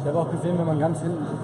Ich habe auch gesehen, wenn man ganz hinten sitzt.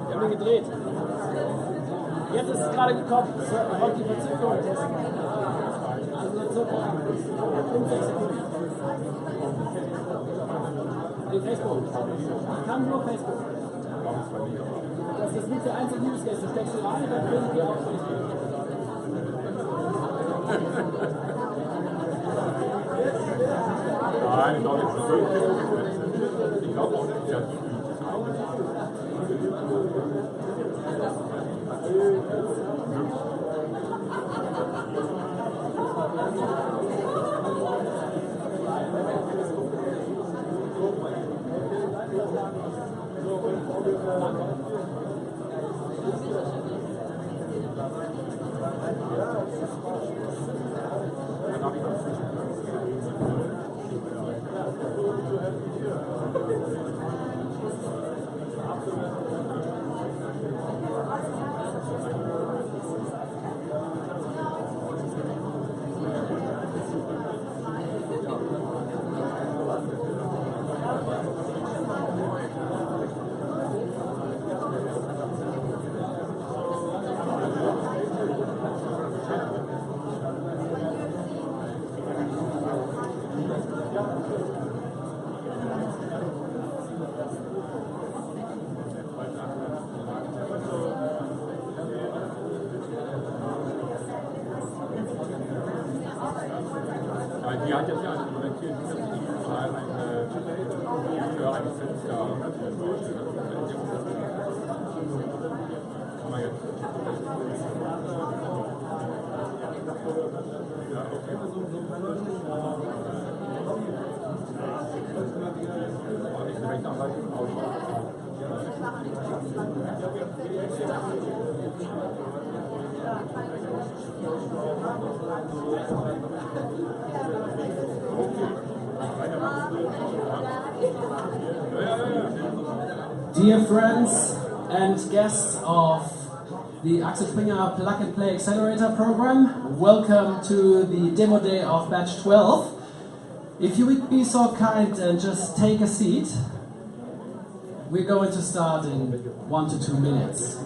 Wir haben ihn gedreht. Jetzt ist es gerade gekommen. So, kommt die Verzögerung. Also so circa 5-6 Sekunden. Nee, Facebook. Ich kann nur Facebook. Das ist nicht der einzige Newscase. Du steckst du rein und dann finden wir auf Facebook. Nein, ich glaube jetzt nicht. Ich glaube auch nicht, ja. Die hat jetzt ja eine implementiert, die für ein Fenster. Kann man jetzt. Ja, okay. Ich direkt anreichen. Dear friends and guests of the Axel Plug and Play Accelerator program, welcome to the demo day of batch 12. If you would be so kind and just take a seat, we're going to start in 1 to 2 minutes.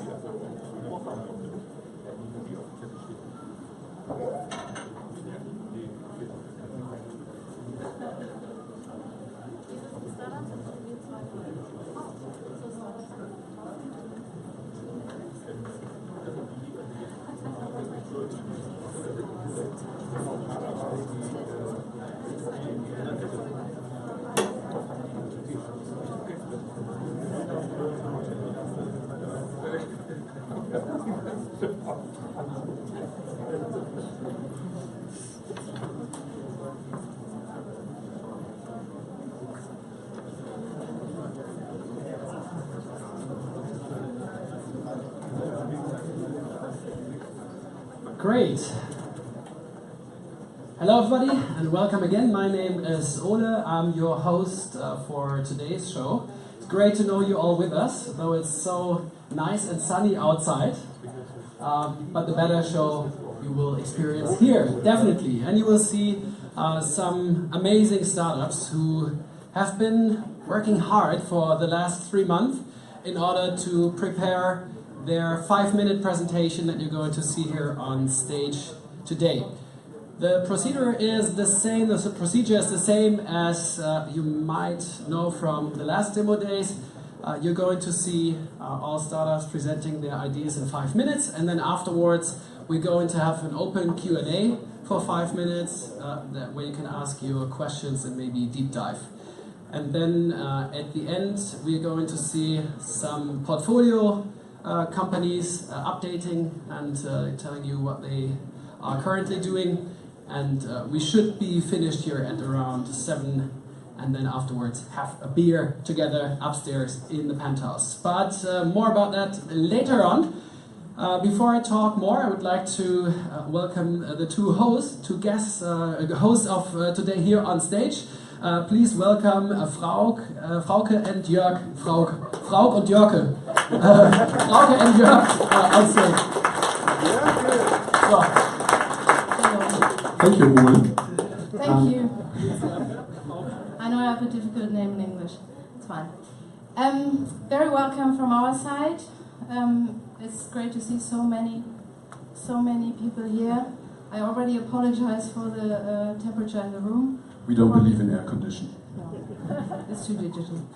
Great. Hello everybody and welcome again. My name is Ole. I'm your host for today's show. It's great to know you all with us, though it's so nice and sunny outside. But the better show you will experience here, definitely. And you will see some amazing startups who have been working hard for the last 3 months in order to prepare their 5-minute presentation that you're going to see here on stage today. The procedure is the same. The procedure is the same as you might know from the last demo days. You're going to see all startups presenting their ideas in 5 minutes, and then afterwards we're going to have an open Q&A for 5 minutes where you can ask your questions and maybe deep dive. And then at the end we're going to see some portfolio companies updating and telling you what they are currently doing. And we should be finished here at around 7, and then afterwards have a beer together upstairs in the penthouse. But more about that later on. Before I talk more, I would like to welcome the two guests of today here on stage. Please welcome Frauke and Jörg. Frauke und Jörg. Frauke and Jörg on stage. So. Thank you, Ole. Thank you. I know I have a difficult name in English. It's fine. Very welcome from our side. It's great to see so many people here. I already apologize for the temperature in the room. We don't believe in air conditioning. No, it's too digital.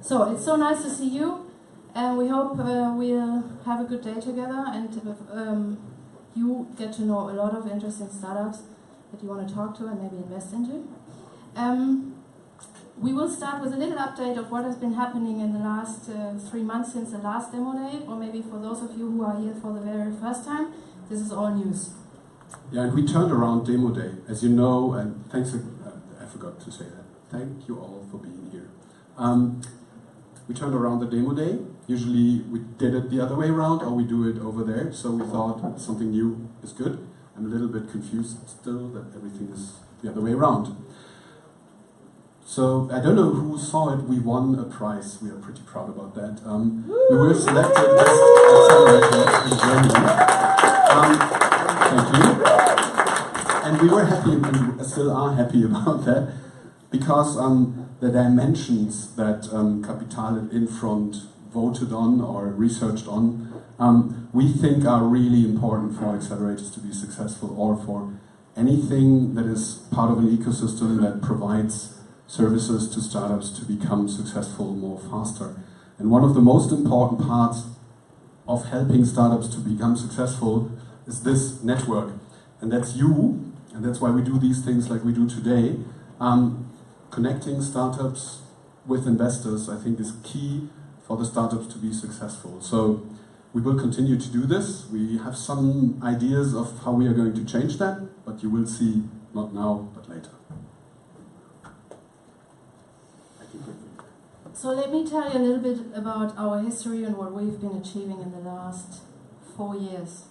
So it's so nice to see you, and we hope we'll have a good day together, and you get to know a lot of interesting startups that you want to talk to and maybe invest into. We will start with a little update of what has been happening in the last 3 months since the last demo day, or maybe for those of you who are here for the very first time, this is all news. Yeah, and we turned around Demo Day, as you know, and thanks, I forgot to say that. Thank you all for being here. We turned around the Demo Day. Usually we did it the other way around, or we do it over there, so we thought something new is good. I'm a little bit confused still that everything is the other way around. So, I don't know who saw it, we won a prize. We are pretty proud about that. We were selected as Accelerator in Germany. Thank you. And we were happy, and we still are happy about that, because the dimensions that Capital and Infront voted on or researched on, we think are really important for accelerators to be successful, or for anything that is part of an ecosystem that provides services to startups to become successful more faster. And one of the most important parts of helping startups to become successful is this network. And that's you, and that's why we do these things like we do today. Connecting startups with investors, I think, is key for the startups to be successful. So we will continue to do this. We have some ideas of how we are going to change that, but you will see, not now, but later. So let me tell you a little bit about our history and what we've been achieving in the last 4 years.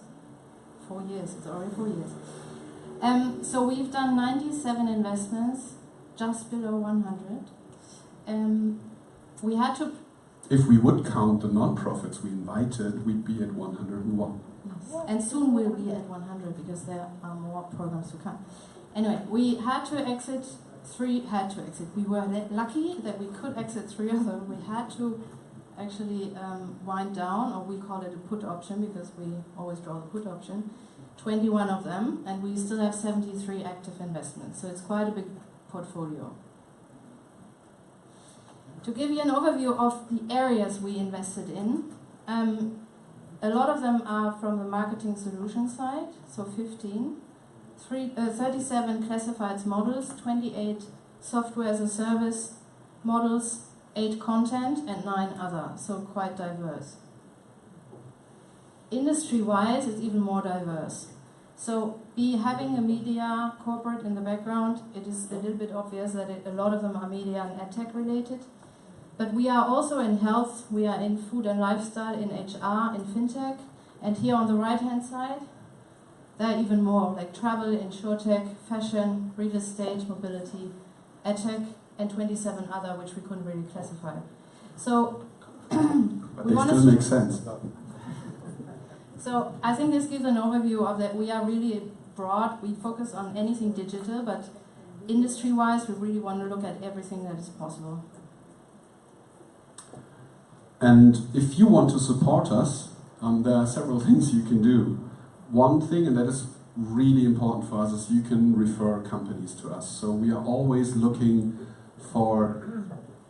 4 years, it's already 4 years. So we've done 97 investments, just below 100. We had to... If we would count the non-profits we invited, we'd be at 101. Yes. And soon we'll be at 100 because there are more programs to come. Anyway, we had to exit. We were lucky that we could exit 3 of them. We had to actually wind down, or we call it a put option because we always draw the put option, 21 of them, and we still have 73 active investments. So it's quite a big portfolio. To give you an overview of the areas we invested in, a lot of them are from the marketing solution side, so 15. 37 classifieds models, 28 software as a service models, 8 content, and 9 other, so quite diverse. Industry-wise, it's even more diverse. So, having a media corporate in the background, it is a little bit obvious that a lot of them are media and edtech related. But we are also in health, we are in food and lifestyle, in HR, in fintech, and here on the right-hand side, there are even more, like travel, insurtech, fashion, real estate, mobility, edtech, and 27 other, which we couldn't really classify. So, but they still make sense. So I think this gives an overview of that. We are really broad. We focus on anything digital, but industry-wise, we really want to look at everything that is possible. And if you want to support us, there are several things you can do. One thing, and that is really important for us, is you can refer companies to us. So we are always looking for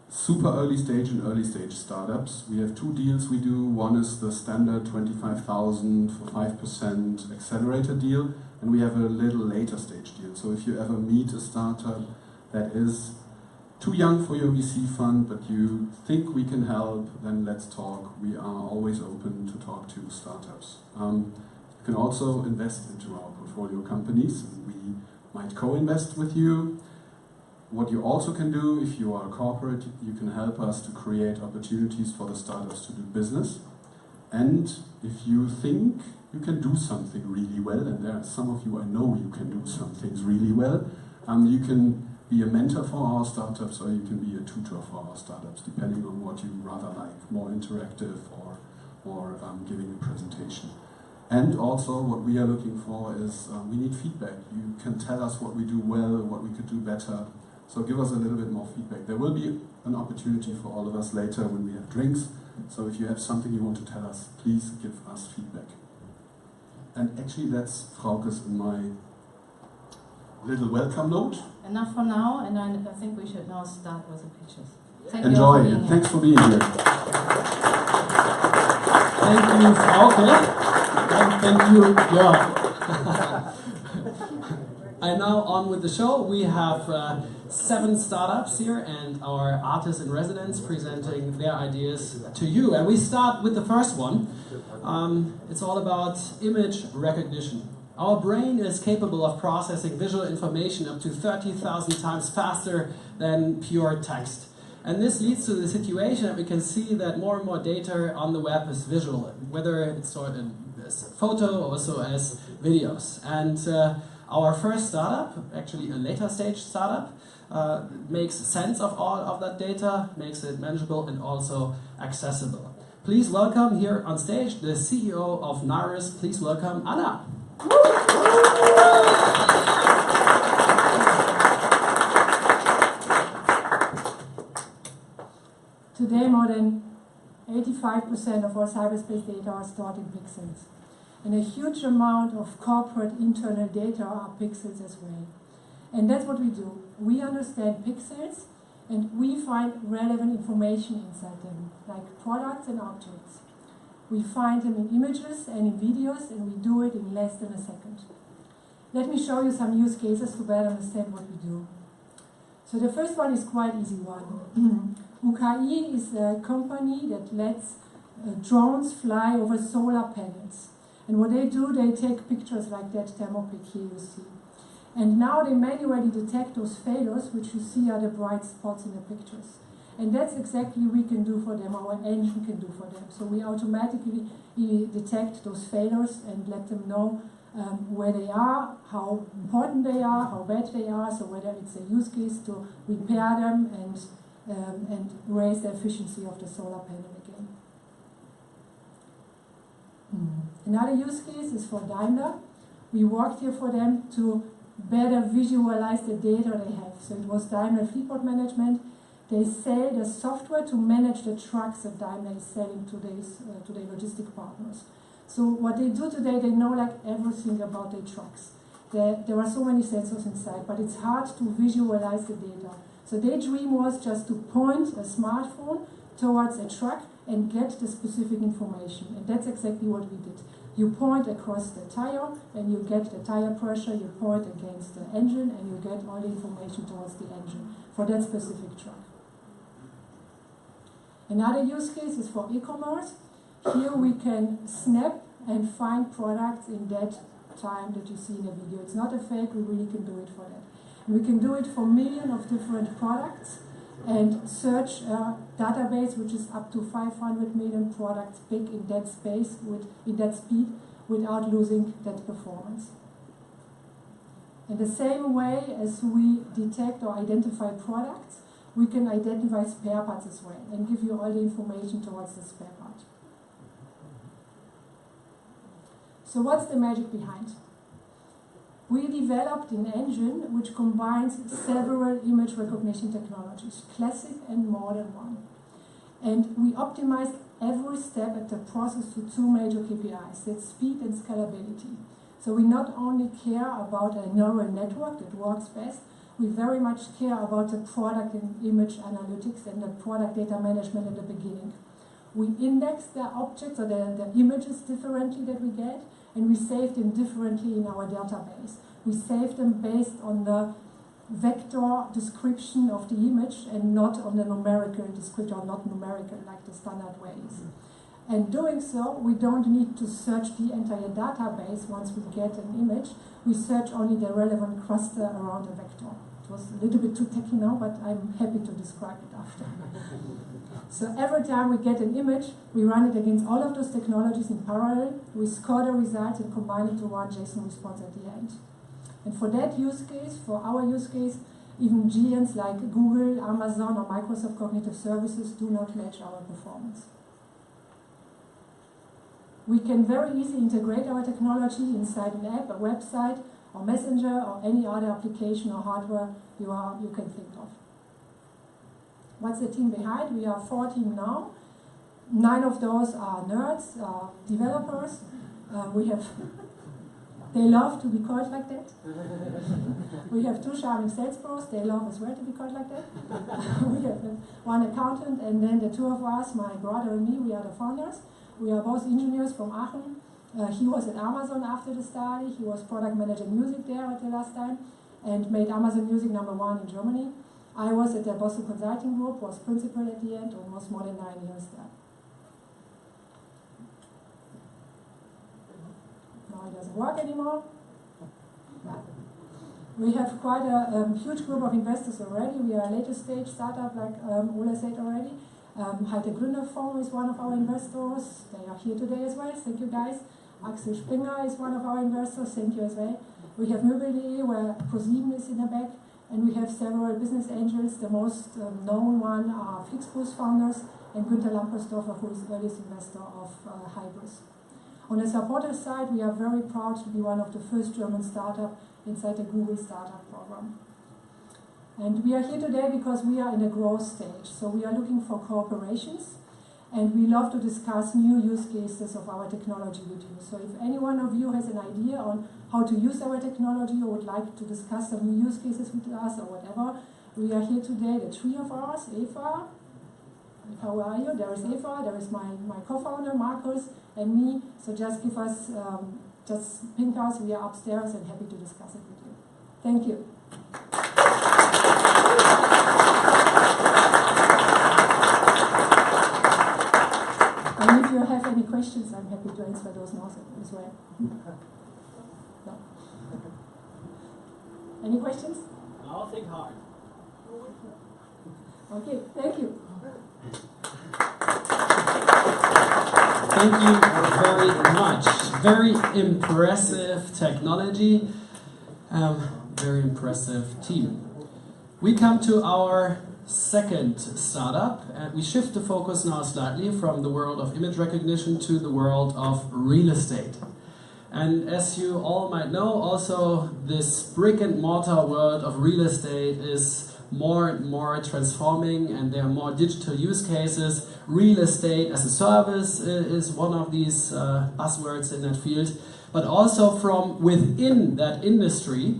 super early stage and early stage startups. We have 2 deals we do. One is the standard 25,000 for 5% Accelerator deal, and we have a little later stage deal. So if you ever meet a startup that is too young for your VC fund, but you think we can help, then let's talk. We are always open to talk to startups. You can also invest into our portfolio companies. We might co-invest with you. What you also can do, if you are a corporate, you can help us to create opportunities for the startups to do business. And if you think you can do something really well, and there are some of you I know you can do some things really well, you can be a mentor for our startups, or you can be a tutor for our startups, depending on what you rather like, more interactive or giving a presentation. And also what we are looking for is we need feedback. You can tell us what we do well, what we could do better. So give us a little bit more feedback. There will be an opportunity for all of us later when we have drinks. So if you have something you want to tell us, please give us feedback. And actually that's Frauke's in my little welcome note. Enough for now, and I think we should now start with the pictures. Thank Enjoy, you and thanks for being here. Thank you, Frauke. And thank you, Jörg. And now on with the show. We have 7 startups here and our artists in residence presenting their ideas to you. And we start with the first one. It's all about image recognition. Our brain is capable of processing visual information up to 30,000 times faster than pure text. And this leads to the situation that we can see that more and more data on the web is visual, whether it's stored as photo or also as videos. And our first startup, actually a later stage startup, makes sense of all of that data, makes it manageable and also accessible. Please welcome here on stage the CEO of Naris. Please welcome Anna. Today, more than 85% of our cyberspace data are stored in pixels. And a huge amount of corporate internal data are pixels as well. And that's what we do. We understand pixels and we find relevant information inside them, like products and objects. We find them in images and in videos, and we do it in less than a second. Let me show you some use cases to better understand what we do. So the first one is quite easy one. UKI is a company that lets drones fly over solar panels. And what they do, they take pictures like that thermopic here you see. And now they manually detect those failures, which you see are the bright spots in the pictures. And that's exactly what we can do for them, our engine can do for them. So we automatically detect those failures and let them know where they are, how important they are, how bad they are, so whether it's a use case to repair them and raise the efficiency of the solar panel again. Another use case is for Daimler. We worked here for them to better visualize the data they have. So it was Daimler Fleetboard Management. They sell the software to manage the trucks that Daimler is selling to their logistic partners. So what they do today, they know like everything about their trucks. There are so many sensors inside, but it's hard to visualize the data. So their dream was just to point a smartphone towards a truck and get the specific information. And that's exactly what we did. You point across the tire and you get the tire pressure, you point against the engine and you get all the information towards the engine for that specific truck. Another use case is for e-commerce. Here we can snap and find products in that time that you see in the video. It's not a fake, we really can do it for that. And we can do it for millions of different products and search a database which is up to 500 million products big in that space, in that speed, without losing that performance. In the same way as we detect or identify products, we can identify spare parts as well and give you all the information towards the spare part. So what's the magic behind? We developed an engine which combines several image recognition technologies, classic and modern one. And we optimized every step at the process to two major KPIs, that's speed and scalability. So we not only care about a neural network that works best, we very much care about the product and image analytics and the product data management in the beginning. We index the objects or the images differently that we get, and we save them differently in our database. We save them based on the vector description of the image and not on the numerical description, or not numerical like the standard way is. And doing so, we don't need to search the entire database once we get an image. We search only the relevant cluster around the vector. It was a little bit too techy now, but I'm happy to describe it after. So every time we get an image, we run it against all of those technologies in parallel. We score the results and combine it to one JSON response at the end. And for that use case, for our use case, even giants like Google, Amazon, or Microsoft Cognitive Services do not match our performance. We can very easily integrate our technology inside an app, a website, or messenger, or any other application or hardware you can think of. What's the team behind? We are 4 teams now. 9 of those are nerds, developers. They love to be called like that. We have 2 charming sales pros. They love as well to be called like that. We have 1 accountant, and then the 2 of us, my brother and me, we are the founders. We are both engineers from Aachen. He was at Amazon after the study. He was product manager music there at the last time and made Amazon Music #1 in Germany. I was at the Boston Consulting Group, was principal at the end, almost more than 9 years there. Now it doesn't work anymore. We have quite a huge group of investors already. We are a later stage startup, like Ola said already. Heite Gründerfonds is one of our investors. They are here today as well. Thank you, guys. Axel Springer is one of our investors. Thank you as well. We have Möbel.de, where ProSieben is in the back. And we have several business angels. The most known one are Flixbus founders and Günther Lampersdorfer, who is the earliest investor of Hybris. On the supporter side, we are very proud to be one of the first German startups inside the Google Startup Program. And we are here today because we are in a growth stage. So we are looking for cooperations, and we love to discuss new use cases of our technology with you. So if any one of you has an idea on how to use our technology or would like to discuss some new use cases with us or whatever, we are here today, the 3 of us, Eva. How are you? There is Eva, there is my co-founder, Markus, and me. So just give us, just ping us, we are upstairs and happy to discuss it with you. Thank you. And if you have any questions, I'm happy to answer those now as well. No. Any questions? Now think hard. Okay, thank you. Thank you very much. Very impressive technology. Very impressive team. We come to our second startup, and we shift the focus now slightly from the world of image recognition to the world of real estate. And as you all might know, also this brick and mortar world of real estate is more and more transforming, and there are more digital use cases. Real estate as a service is one of these buzzwords in that field, but also from within that industry,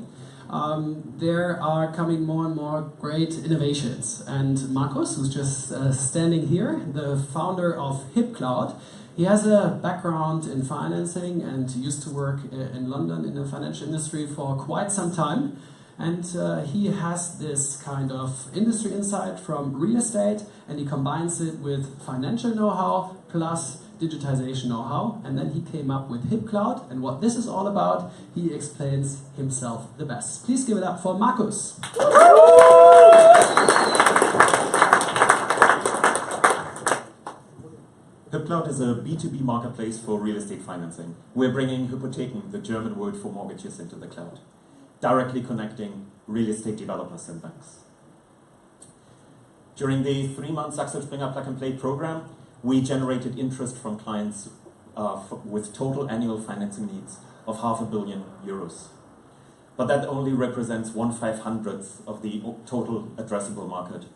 there are coming more and more great innovations. And Markus, who's just standing here, the founder of HipCloud, he has a background in financing and used to work in London in the financial industry for quite some time. And he has this kind of industry insight from real estate, and he combines it with financial know-how plus digitization know-how, and then he came up with HipCloud, and what this is all about, he explains himself the best. Please give it up for Markus. HipCloud is a B2B marketplace for real estate financing. We're bringing Hypotheken, the German word for mortgages, into the cloud, directly connecting real estate developers and banks. During the 3 months Axel Springer Plug and Play program, we generated interest from clients with total annual financing needs of €500 million. But that only represents 1/500th of the total addressable market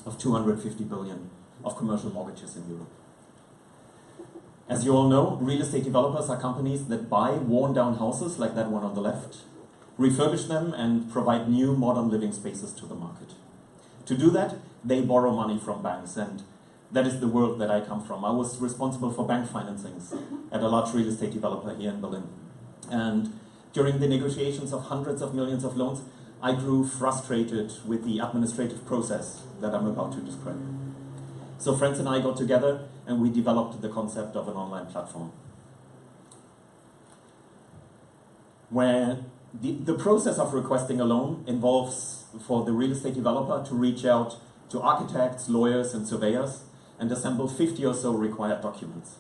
of 250 billion of commercial mortgages in Europe. As you all know, real estate developers are companies that buy worn-down houses like that one on the left, refurbish them, and provide new modern living spaces to the market. To do that, they borrow money from banks, and that is the world that I come from. I was responsible for bank financings at a large real estate developer here in Berlin. And during the negotiations of hundreds of millions of loans, I grew frustrated with the administrative process that I'm about to describe. So friends and I got together and we developed the concept of an online platform, where the process of requesting a loan involves for the real estate developer to reach out to architects, lawyers, and surveyors and assemble 50 or so required documents.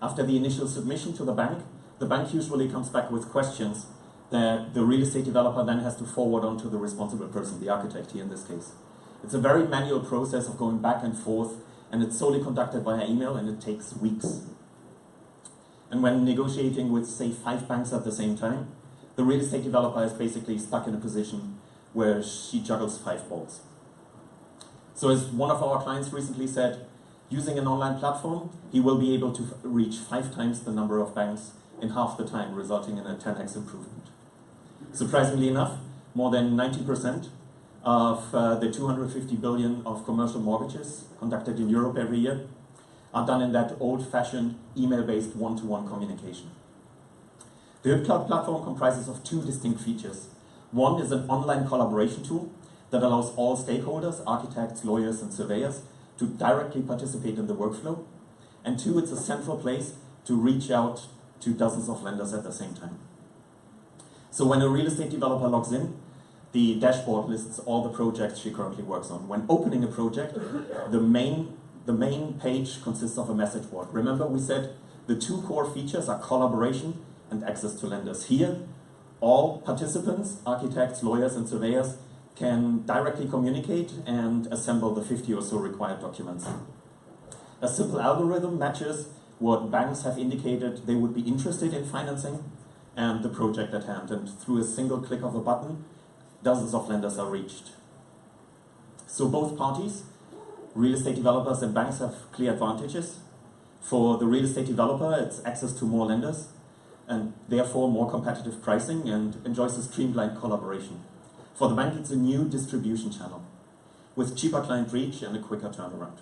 After the initial submission to the bank usually comes back with questions that the real estate developer then has to forward on to the responsible person, the architect here in this case. It's a very manual process of going back and forth, and it's solely conducted via email, and it takes weeks. And when negotiating with, say, 5 banks at the same time, the real estate developer is basically stuck in a position where she juggles 5 balls. So as one of our clients recently said, using an online platform, he will be able to reach 5 times the number of banks in half the time, resulting in a 10x improvement. Surprisingly enough, more than 90% of the 250 billion of commercial mortgages conducted in Europe every year are done in that old-fashioned email-based one-to-one communication. The HypCloud platform comprises of 2 distinct features. One is an online collaboration tool that allows all stakeholders, architects, lawyers, and surveyors to directly participate in the workflow. And 2, it's a central place to reach out to dozens of lenders at the same time. So when a real estate developer logs in, the dashboard lists all the projects she currently works on. When opening a project, the main page consists of a message board. Remember, we said the 2 core features are collaboration and access to lenders. Here, all participants, architects, lawyers, and surveyors can directly communicate and assemble the 50 or so required documents. A simple algorithm matches what banks have indicated they would be interested in financing and the project at hand. And through a single click of a button, dozens of lenders are reached. So both parties, real estate developers and banks, have clear advantages. For the real estate developer, it's access to more lenders and therefore more competitive pricing and enjoys a streamlined collaboration. For the bank, it's a new distribution channel with cheaper client reach and a quicker turnaround.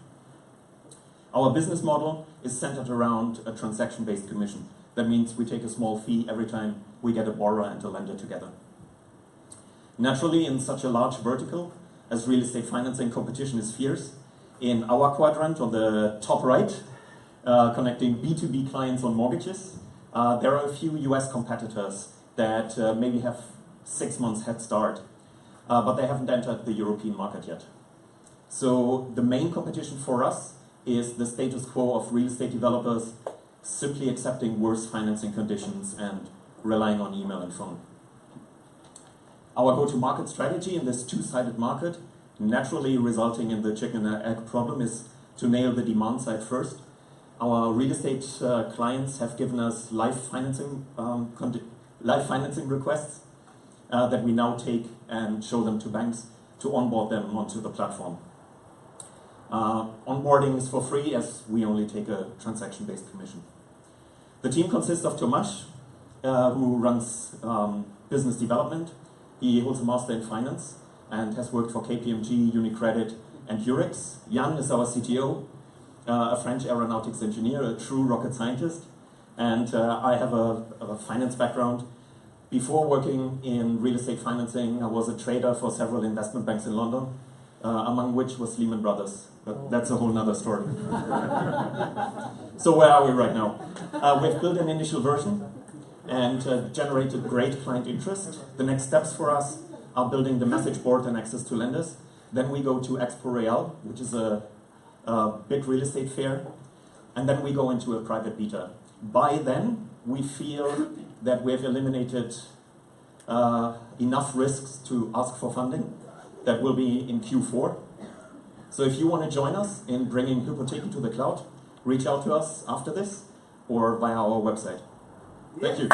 Our business model is centered around a transaction-based commission. That means we take a small fee every time we get a borrower and a lender together. Naturally, in such a large vertical, as real estate financing, competition is fierce. In our quadrant on the top right, connecting B2B clients on mortgages, there are a few US competitors that maybe have 6 months head start, but they haven't entered the European market yet. So the main competition for us is the status quo of real estate developers simply accepting worse financing conditions and relying on email and phone. Our go-to-market strategy in this 2-sided market, naturally resulting in the chicken and egg problem, is to nail the demand side first. Our real estate clients have given us live financing requests that we now take and show them to banks to onboard them onto the platform. Onboarding is for free, as we only take a transaction-based commission. The team consists of Tomasz, who runs business development. He holds a master in finance and has worked for KPMG, UniCredit, and Eurex. Jan is our CTO, a French aeronautics engineer, a true rocket scientist, and I have a finance background. Before working in real estate financing, I was a trader for several investment banks in London, among which was Lehman Brothers. But that's a whole nother story. So where are we right now? We've built an initial version and generated great client interest. The next steps for us are building the message board and access to lenders. Then we go to Expo Real, which is a big real estate fair. And then we go into a private beta. By then, we feel that we have eliminated enough risks to ask for funding. That will be in Q4. So if you want to join us in bringing Hypotheken to the cloud, reach out to us after this or via our website. Thank you.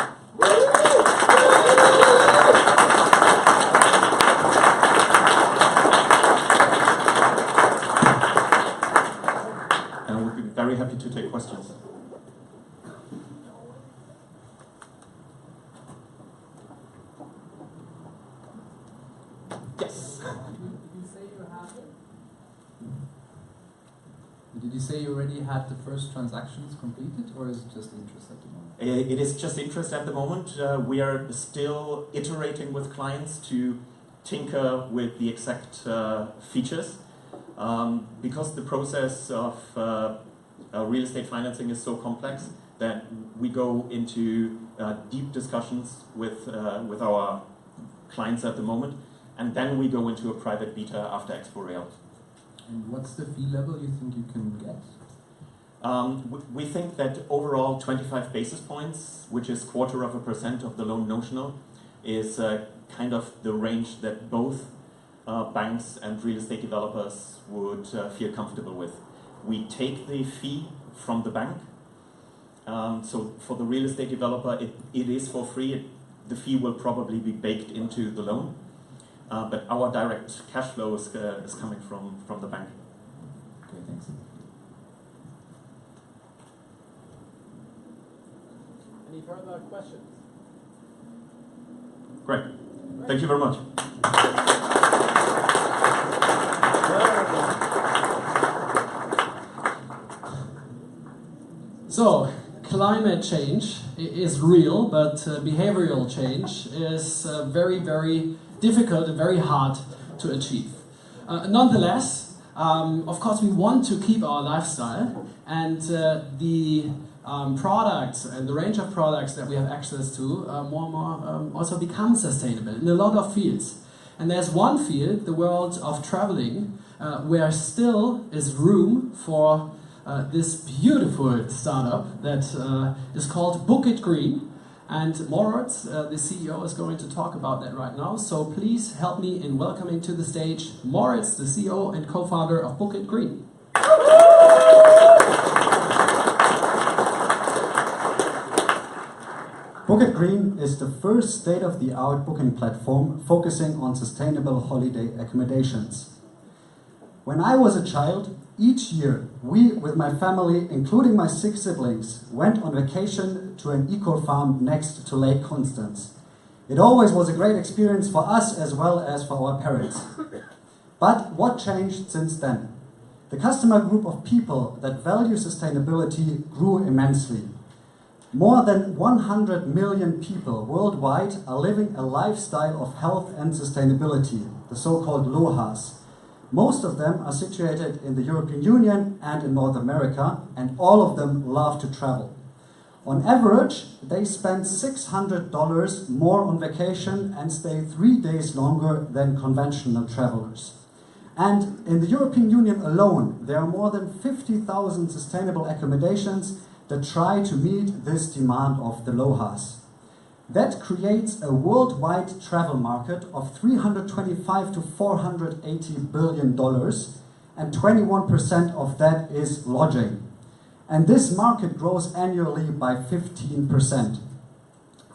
Yes. Did you say you already had the first transactions completed, or is it just interest at the moment? It is just interest at the moment. We are still iterating with clients to tinker with the exact features. Because the process of real estate financing is so complex that we go into deep discussions with our clients at the moment, and then we go into a private beta after Expo Real. And what's the fee level you think you can get? We think that overall 25 basis points, which is 0.25% of the loan notional, is kind of the range that both banks and real estate developers would feel comfortable with. We take the fee from the bank. So for the real estate developer, it is for free. The fee will probably be baked into the loan. But our direct cash flow is coming from the bank. Okay, thanks. Any further questions? Great. Thank you very much. So, climate change is real, but behavioral change is very, very difficult and very hard to achieve. Nonetheless, of course, we want to keep our lifestyle, and the products and the range of products that we have access to more and more also become sustainable in a lot of fields. And there's one field, the world of traveling, where still is room for this beautiful startup that is called Book It Green. And Moritz, the CEO, is going to talk about that right now. So please help me in welcoming to the stage Moritz, the CEO and co-founder of Book It Green. Book It Green is the first state-of-the-art booking platform focusing on sustainable holiday accommodations. When I was a child, each year we, with my family, including my 6 siblings, went on vacation to an eco-farm next to Lake Constance. It always was a great experience for us as well as for our parents. But what changed since then? The customer group of people that value sustainability grew immensely. More than 100 million people worldwide are living a lifestyle of health and sustainability, the so-called LOHAS. Most of them are situated in the European Union and in North America, and all of them love to travel. On average, they spend $600 more on vacation and stay 3 days longer than conventional travelers. And in the European Union alone, there are more than 50,000 sustainable accommodations that try to meet this demand of the LOHAS. That creates a worldwide travel market of $325 to $480 billion, and 21% of that is lodging. And this market grows annually by 15%.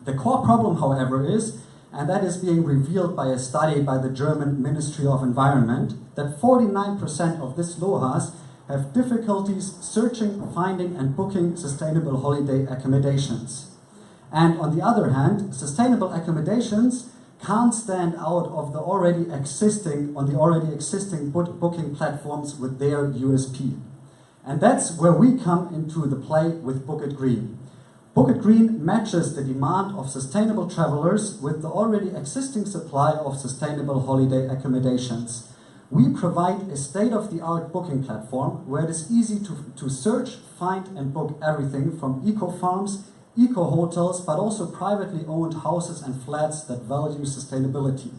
The core problem, however, is, and that is being revealed by a study by the German Ministry of Environment, that 49% of this LOHAS have difficulties searching, finding, and booking sustainable holiday accommodations. And on the other hand, sustainable accommodations can't stand out of the already existing booking platforms with their USP. And that's where we come into the play with Book It Green. Book It Green matches the demand of sustainable travelers with the already existing supply of sustainable holiday accommodations. We provide a state-of-the-art booking platform where it is easy to search, find, and book everything from eco-farms, eco-hotels, but also privately owned houses and flats that value sustainability.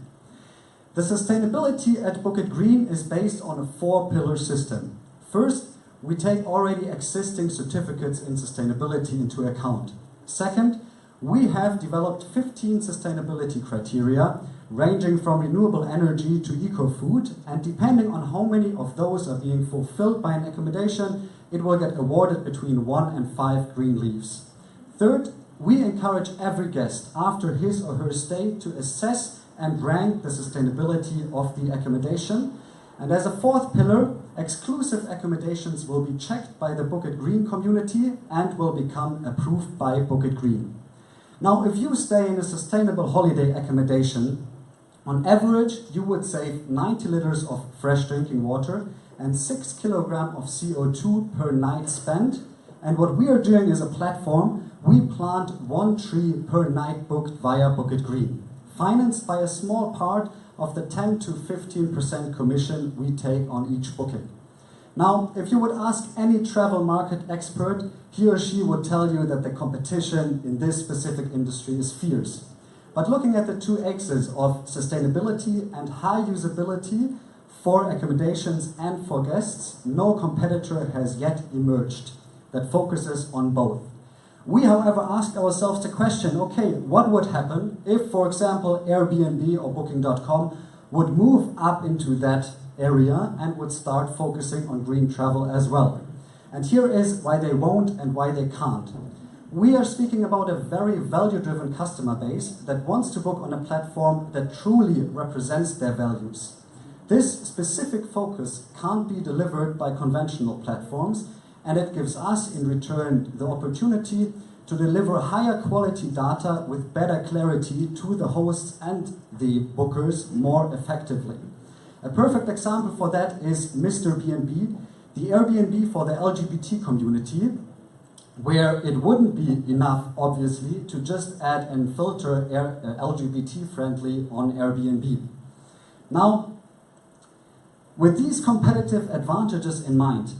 The sustainability at Book It Green is based on a 4-pillar system. First, we take already existing certificates in sustainability into account. Second, we have developed 15 sustainability criteria, ranging from renewable energy to eco-food, and depending on how many of those are being fulfilled by an accommodation, it will get awarded between 1 and 5 green leaves. Third, we encourage every guest after his or her stay to assess and rank the sustainability of the accommodation. And as a 4th pillar, exclusive accommodations will be checked by the Book It Green community and will become approved by Book It Green. Now, if you stay in a sustainable holiday accommodation, On average, you would save 90 liters of fresh drinking water and 6 kilograms of CO2 per night spent. And what we are doing is a platform. We plant 1 tree per night booked via Book It Green, financed by a small part of the 10 to 15% commission we take on each booking. Now, if you would ask any travel market expert, he or she would tell you that the competition in this specific industry is fierce. But looking at the two axes of sustainability and high usability for accommodations and for guests, no competitor has yet emerged that focuses on both. We, however, ask ourselves the question, okay, what would happen if, for example, Airbnb or Booking.com would move up into that area and would start focusing on green travel as well? And here is why they won't and why they can't. We are speaking about a very value-driven customer base that wants to book on a platform that truly represents their values. This specific focus can't be delivered by conventional platforms, and it gives us in return the opportunity to deliver higher quality data with better clarity to the hosts and the bookers more effectively. A perfect example for that is Mr. B&B, the Airbnb for the LGBT community, where it wouldn't be enough, obviously, to just add and filter LGBT friendly on Airbnb. Now, with these competitive advantages in mind,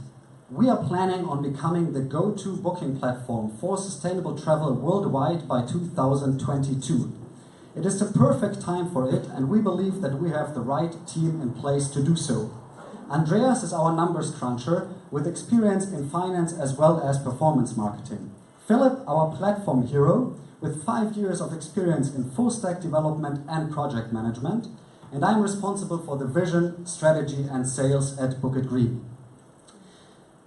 we are planning on becoming the go-to booking platform for sustainable travel worldwide by 2022. It is the perfect time for it, and we believe that we have the right team in place to do so. Andreas is our numbers cruncher with experience in finance as well as performance marketing. Philip, our platform hero, with 5 years of experience in full stack development and project management. And I'm responsible for the vision, strategy, and sales at Book It Green.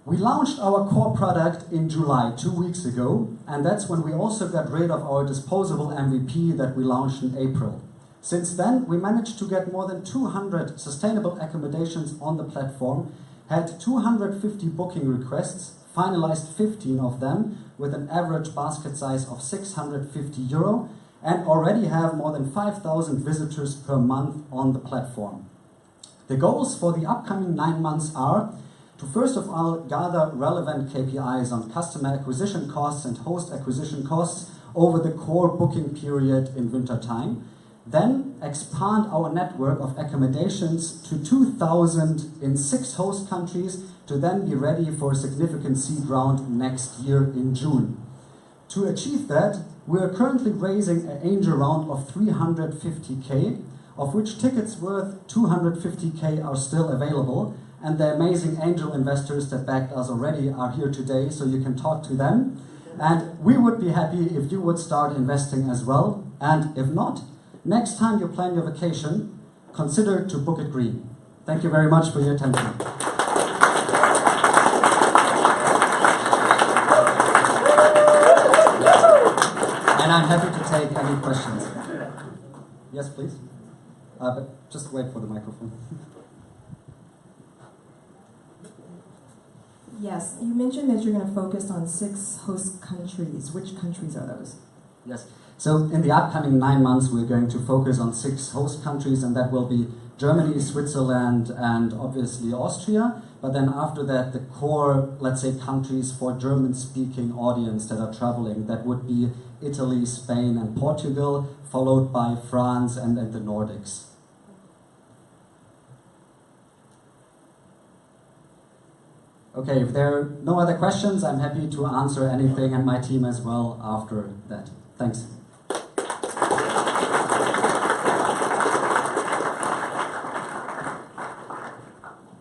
We launched our core product in July, 2 weeks ago, and that's when we also got rid of our disposable MVP that we launched in April. Since then, we managed to get more than 200 sustainable accommodations on the platform, had 250 booking requests, finalized 15 of them with an average basket size of €650, and already have more than 5,000 visitors per month on the platform. The goals for the upcoming 9 months are to first of all gather relevant KPIs on customer acquisition costs and host acquisition costs over the core booking period in winter time. Then expand our network of accommodations to 2,000 in 6 host countries to then be ready for a significant seed round next year in June. To achieve that, we are currently raising an angel round of 350k, of which tickets worth 250k are still available, and the amazing angel investors that backed us already are here today, so you can talk to them. And we would be happy if you would start investing as well, and if not, next time you plan your vacation, consider to Book It Green. Thank you very much for your attention. And I'm happy to take any questions. Yes, please. But just wait for the microphone. Yes, you mentioned that you're going to focus on 6 host countries. Which countries are those? Yes. So in the upcoming 9 months, we're going to focus on 6 host countries, and that will be Germany, Switzerland, and obviously Austria. But then after that, the core, let's say, countries for German-speaking audience that are traveling, that would be Italy, Spain, and Portugal, followed by France and the Nordics. Okay, if there are no other questions, I'm happy to answer anything, and my team as well after that. Thanks.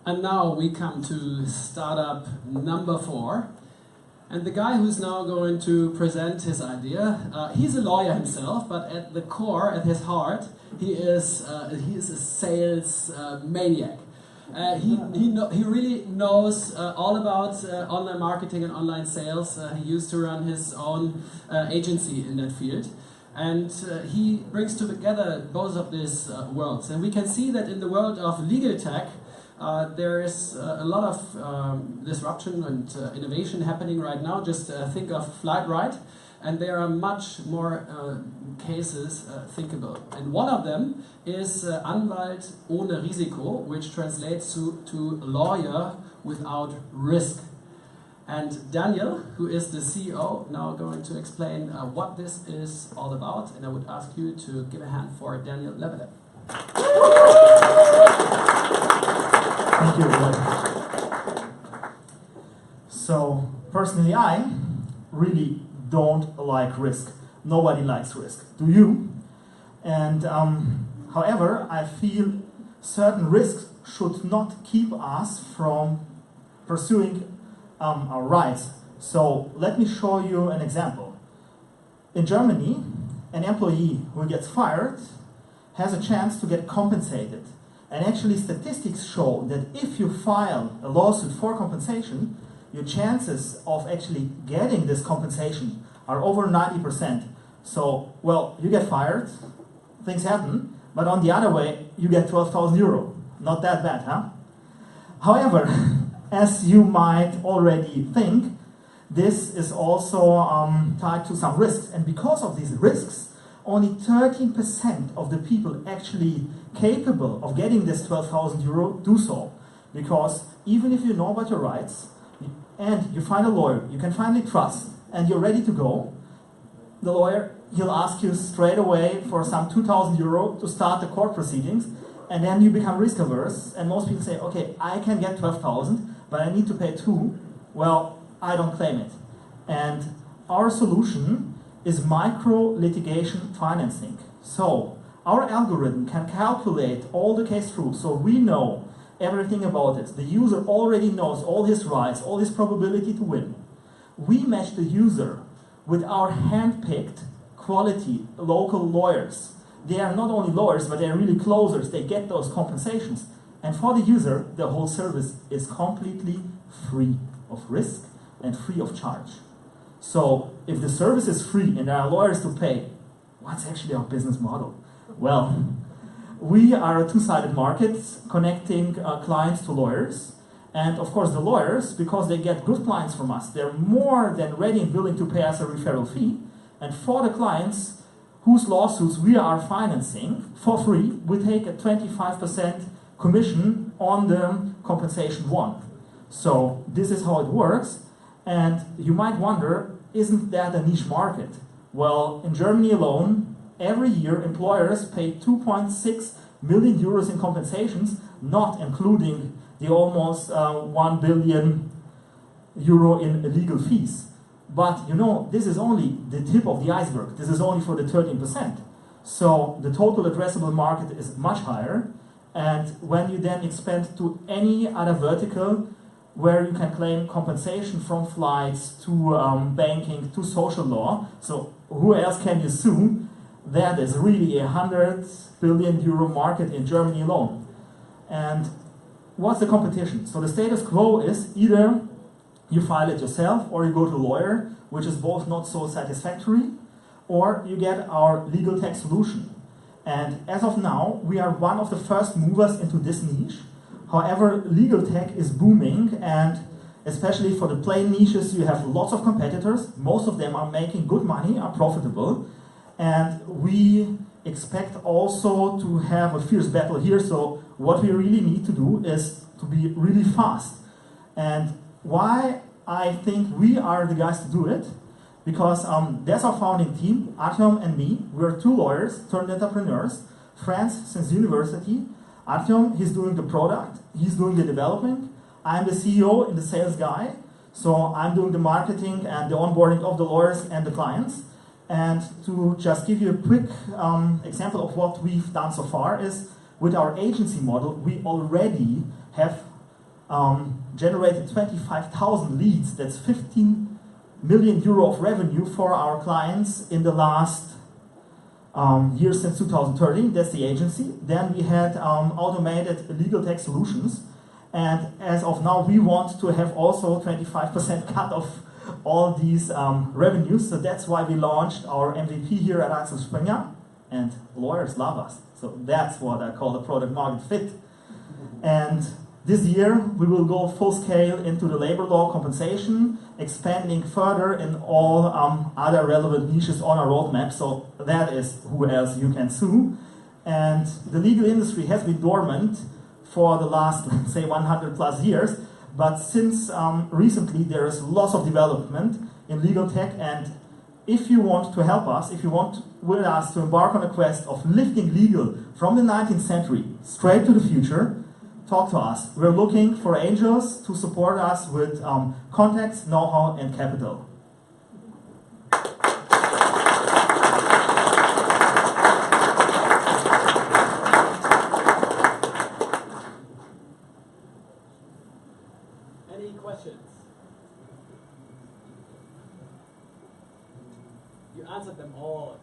And now we come to startup number 4. And the guy who's now going to present his idea, he's a lawyer himself, but at the core, at his heart, he is a sales maniac. He really knows all about online marketing and online sales. He used to run his own agency in that field. And he brings together both of these worlds. And we can see that in the world of legal tech, there is a lot of disruption and innovation happening right now. Just think of Flightride. and there are much more cases thinkable. And one of them is Anwalt ohne Risiko, which translates to lawyer without risk. And Daniel, who is the CEO, now going to explain what this is all about. And I would ask you to give a hand for Daniel Levelev. Thank you. So, personally, I really don't like risk. Nobody likes risk. Do you? And however, I feel certain risks should not keep us from pursuing our rights. So let me show you an example. In Germany, an employee who gets fired has a chance to get compensated. And actually statistics show that if you file a lawsuit for compensation, your chances of actually getting this compensation are over 90%. So, well, you get fired, things happen, but on the other way, you get 12,000 euro. Not that bad, huh? However, as you might already think, this is also tied to some risks. And because of these risks, only 13% of the people actually capable of getting this 12,000 euro do so. Because even if you know about your rights, and you find a lawyer you can finally trust, and you're ready to go, the lawyer, he'll ask you straight away for some 2,000 euro to start the court proceedings, and then you become risk averse, and most people say, okay, I can get 12,000, but I need to pay 2. Well, I don't claim it. And our solution is micro-litigation financing. So, our algorithm can calculate all the case rules, so we know everything about it. The user already knows all his rights, all his probability to win. We match the user with our hand-picked quality local lawyers. They are not only lawyers, but they're really closers. They get those compensations. And for the user, the whole service is completely free of risk and free of charge. So if the service is free and there are lawyers to pay, what's actually our business model? Well, we are a two-sided market connecting clients to lawyers. And of course the lawyers, because they get good clients from us, they're more than ready and willing to pay us a referral fee. And for the clients whose lawsuits we are financing for free, we take a 25% commission on the compensation won. So this is how it works. And you might wonder, isn't that a niche market? Well, in Germany alone, every year employers pay 2.6 million euros in compensations, not including the almost 1 billion euro in legal fees. But you know, this is only the tip of the iceberg. This is only for the 13%. So the total addressable market is much higher. And when you then expand to any other vertical where you can claim compensation, from flights to banking to social law, so who else can you sue? That is really a 100 billion euro market in Germany alone. And what's the competition? So the status quo is either you file it yourself or you go to a lawyer, which is both not so satisfactory, or you get our legal tech solution. And as of now, we are one of the first movers into this niche. However, legal tech is booming, and especially for the plain niches, you have lots of competitors. Most of them are making good money, are profitable. And we expect also to have a fierce battle here. So what we really need to do is to be really fast. And why I think we are the guys to do it? Because that's our founding team, Artyom and me. We're two lawyers turned entrepreneurs, friends since university. Artyom, he's doing the product, he's doing the development. I'm the CEO and the sales guy. So I'm doing the marketing and the onboarding of the lawyers and the clients. And to just give you a quick example of what we've done so far is, with our agency model, we already have generated 25,000 leads. That's 15 million euro of revenue for our clients in the last year since 2013. That's the agency. Then we had automated legal tech solutions. And as of now, we want to have also 25% cut of all these revenues. So that's why we launched our MVP here at Axel Springer. And lawyers love us. So that's what I call the product market fit. And This year, we will go full scale into the labor law compensation, expanding further in all other relevant niches on our roadmap. So that is who else you can sue. And the legal industry has been dormant for the last, let's say, 100 plus years. But since recently, there is lots of development in legal tech. And if you want to help us, if you want with us to embark on a quest of lifting legal from the 19th century straight to the future, talk to us. We're looking for angels to support us with contacts, know-how, and capital. Any questions? You answered them all.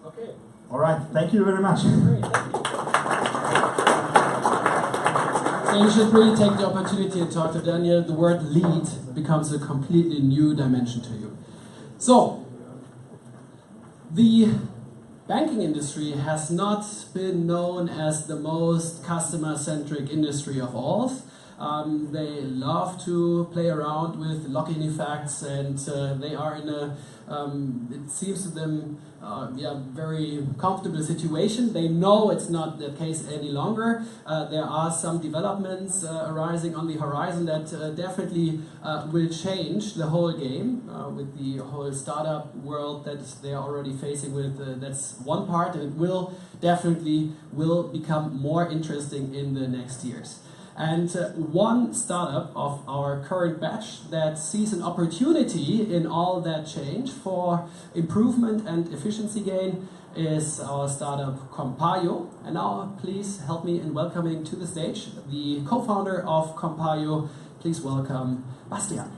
Okay. All right, thank you very much. Great, thank you. So you should really take the opportunity and talk to Daniel. The word lead becomes a completely new dimension to you. So, the banking industry has not been known as the most customer-centric industry of all. They love to play around with lock-in effects, and they are in a, it seems to them, very comfortable situation. They know it's not the case any longer. There are some developments arising on the horizon that definitely will change the whole game with the whole startup world that they are already facing with. That's one part, and it will definitely become more interesting in the next years. And one startup of our current batch that sees an opportunity in all that change for improvement and efficiency gain is our startup Compayo. And now please help me in welcoming to the stage the co-founder of Compayo. Please welcome Bastian.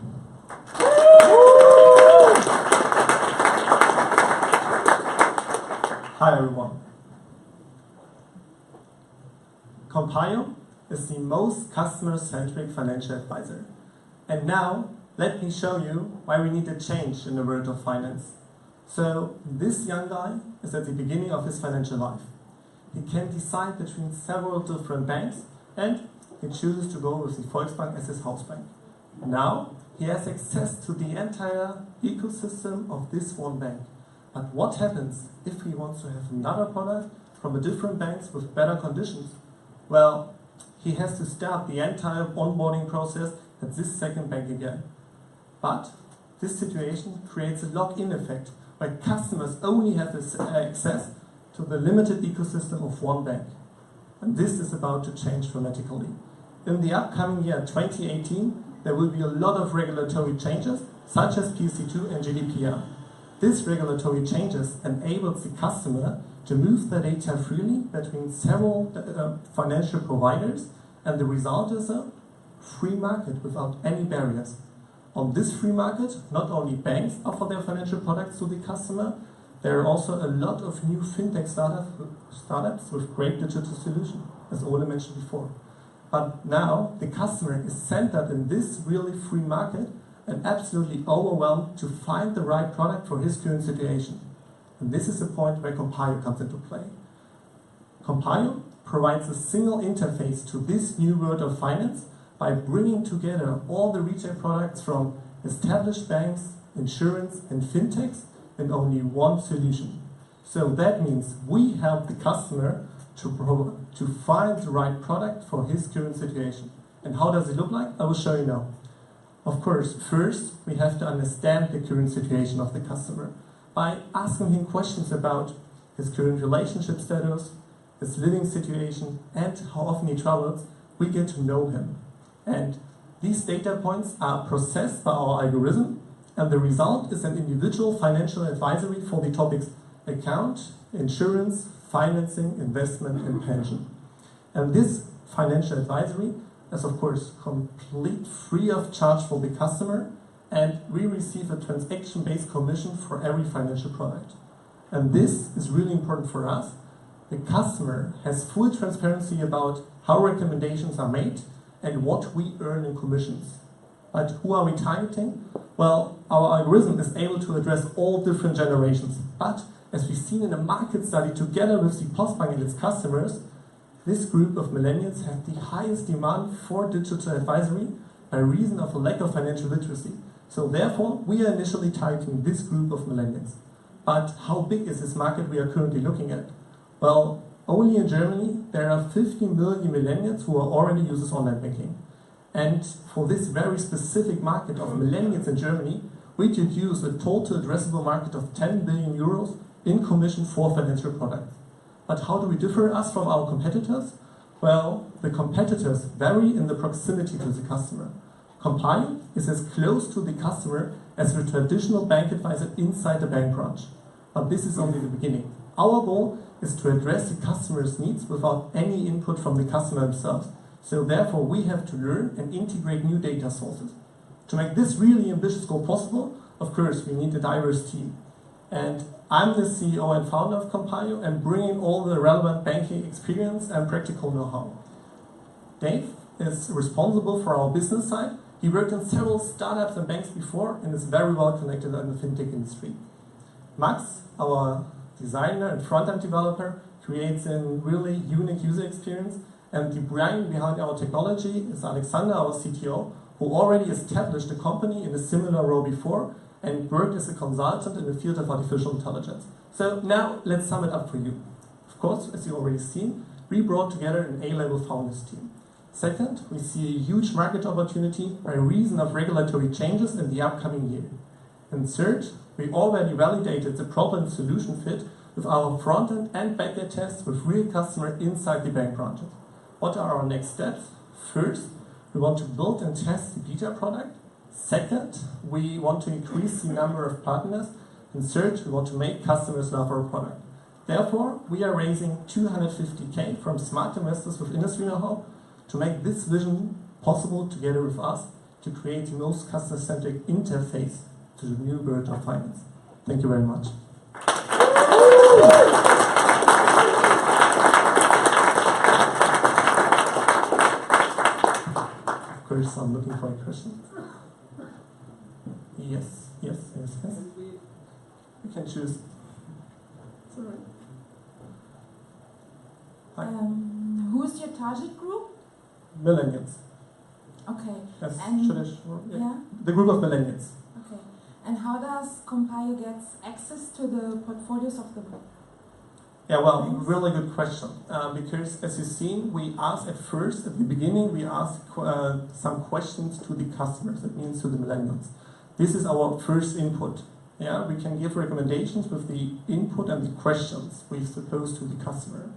Hi everyone. Compayo is the most customer-centric financial advisor. And now, let me show you why we need a change in the world of finance. So, this young guy is at the beginning of his financial life. He can decide between several different banks, and he chooses to go with the Volksbank as his house bank. Now, he has access to the entire ecosystem of this one bank. But what happens if he wants to have another product from a different bank with better conditions? Well, he has to start the entire onboarding process at this second bank again. But this situation creates a lock-in effect where customers only have access to the limited ecosystem of one bank. And this is about to change dramatically. In the upcoming year 2018, there will be a lot of regulatory changes, such as PSD2 and GDPR. This regulatory changes enables the customer to move the data freely between several financial providers, and the result is a free market without any barriers. On this free market, not only banks offer their financial products to the customer, there are also a lot of new fintech startups with great digital solutions, as Ole mentioned before. But now the customer is centered in this really free market and absolutely overwhelmed to find the right product for his current situation. And this is the point where Compayo comes into play. Compayo provides a single interface to this new world of finance by bringing together all the retail products from established banks, insurance, and fintechs in only one solution. So that means we help the customer to find the right product for his current situation. And how does it look like? I will show you now. Of course, first we have to understand the current situation of the customer by asking him questions about his current relationship status, his living situation, and how often he travels. We get to know him. And these data points are processed by our algorithm, and the result is an individual financial advisory for the topics account, insurance, financing, investment, and pension. And this financial advisory is of course complete free of charge for the customer, and we receive a transaction-based commission for every financial product. And this is really important for us. The customer has full transparency about how recommendations are made and what we earn in commissions. But who are we targeting? Well, our algorithm is able to address all different generations. But as we've seen in a market study together with the Postbank and its customers, This group of millennials have the highest demand for digital advisory by reason of a lack of financial literacy. So therefore, we are initially targeting this group of millennials. But how big is this market we are currently looking at? Well, only in Germany, there are 50 million millennials who are already users of online banking. And for this very specific market of millennials in Germany, we could use a total addressable market of 10 billion euros in commission for financial products. But how do we differ us from our competitors? Well, the competitors vary in the proximity to the customer. Compile is as close to the customer as the traditional bank advisor inside the bank branch. But this is only the beginning. Our goal is to address the customer's needs without any input from the customer themselves. So therefore, we have to learn and integrate new data sources. To make this really ambitious goal possible, of course, we need a diverse team. And I'm the CEO and founder of Compile and bringing all the relevant banking experience and practical know-how. Dave is responsible for our business side. He worked in several startups and banks before and is very well connected in the fintech industry. Max, our designer and front-end developer, creates a really unique user experience, and the brain behind our technology is Alexander, our CTO, who already established a company in a similar role before and worked as a consultant in the field of artificial intelligence. So now let's sum it up for you. Of course, as you've already seen, we brought together an A-level founders team. Second, we see a huge market opportunity by reason of regulatory changes in the upcoming year. And third, we already validated the problem-solution fit with our front-end and back-end tests with real customers inside the bank branches. What are our next steps? First, we want to build and test the beta product. Second, we want to increase the number of partners. And third, we want to make customers love our product. Therefore, we are raising 250K from smart investors with industry know-how to make this vision possible together with us to create the most customer-centric interface to the new world of finance. Thank you very much. Of course, I'm looking for a question. Yes. You can choose. It's all right. Hi. Who's your target group? Millennials. Okay. Yes. And yeah. The group of millennials. Okay. And how does Compile get access to the portfolios of the Yeah, well, really good question. Because as you've seen, we asked at the beginning, we asked some questions to the customers, that means to the millennials. This is our first input. Yeah, we can give recommendations with the input and the questions we propose to the customer.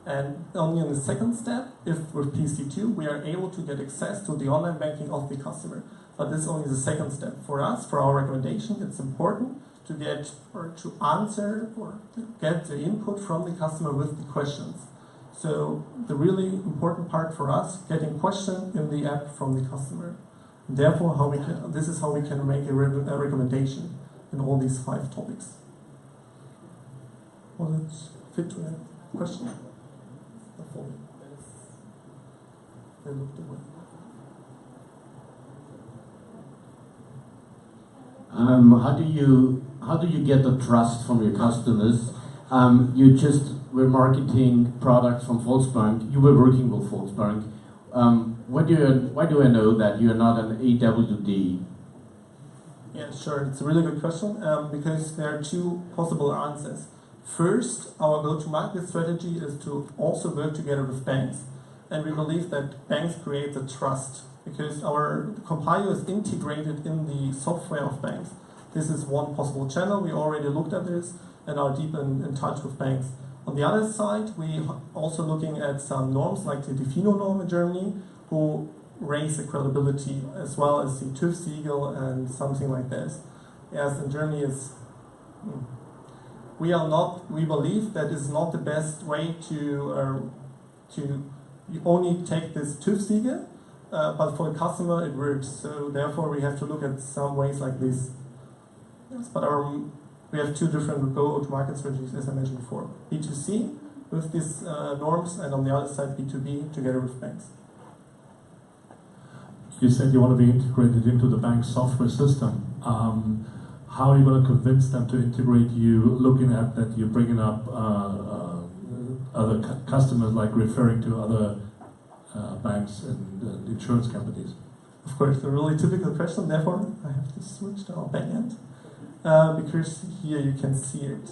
And only in the second step, if with PC2, we are able to get access to the online banking of the customer. But this is only the second step. For us, for our recommendation, it's important to get or to answer or to get the input from the customer with the questions. So the really important part for us, getting question in the app from the customer. Therefore, this is how we can make a recommendation in all these 5 topics. Was it fit to a question? They looked away. How do you get the trust from your customers? You just were marketing products from Volksbank. You were working with Volksbank. Why do I know that you are not an AWD? Yeah, sure. It's a really good question because there are 2 possible answers. First, our go-to-market strategy is to also work together with banks, and we believe that banks create the trust because our compiler is integrated in the software of banks. This is one possible channel. We already looked at this and are deep in touch with banks. On the other side, we also looking at some norms like the Defino norm in Germany, who raise the credibility, as well as the TÜV Siegel and something like this. Yes, in Germany we believe that is not the best way to only take this TÜV Siegel, but for the customer it works. So therefore we have to look at some ways like this. Yes, but we have 2 different go-to-market strategies, as I mentioned before. B2C with these norms, and on the other side B2B together with banks. You said you want to be integrated into the bank software system. How are you going to convince them to integrate you, looking at that you're bringing up other customers, like referring to other banks and insurance companies? Of course, a really typical question. Therefore, I have to switch to our backend because here you can see it.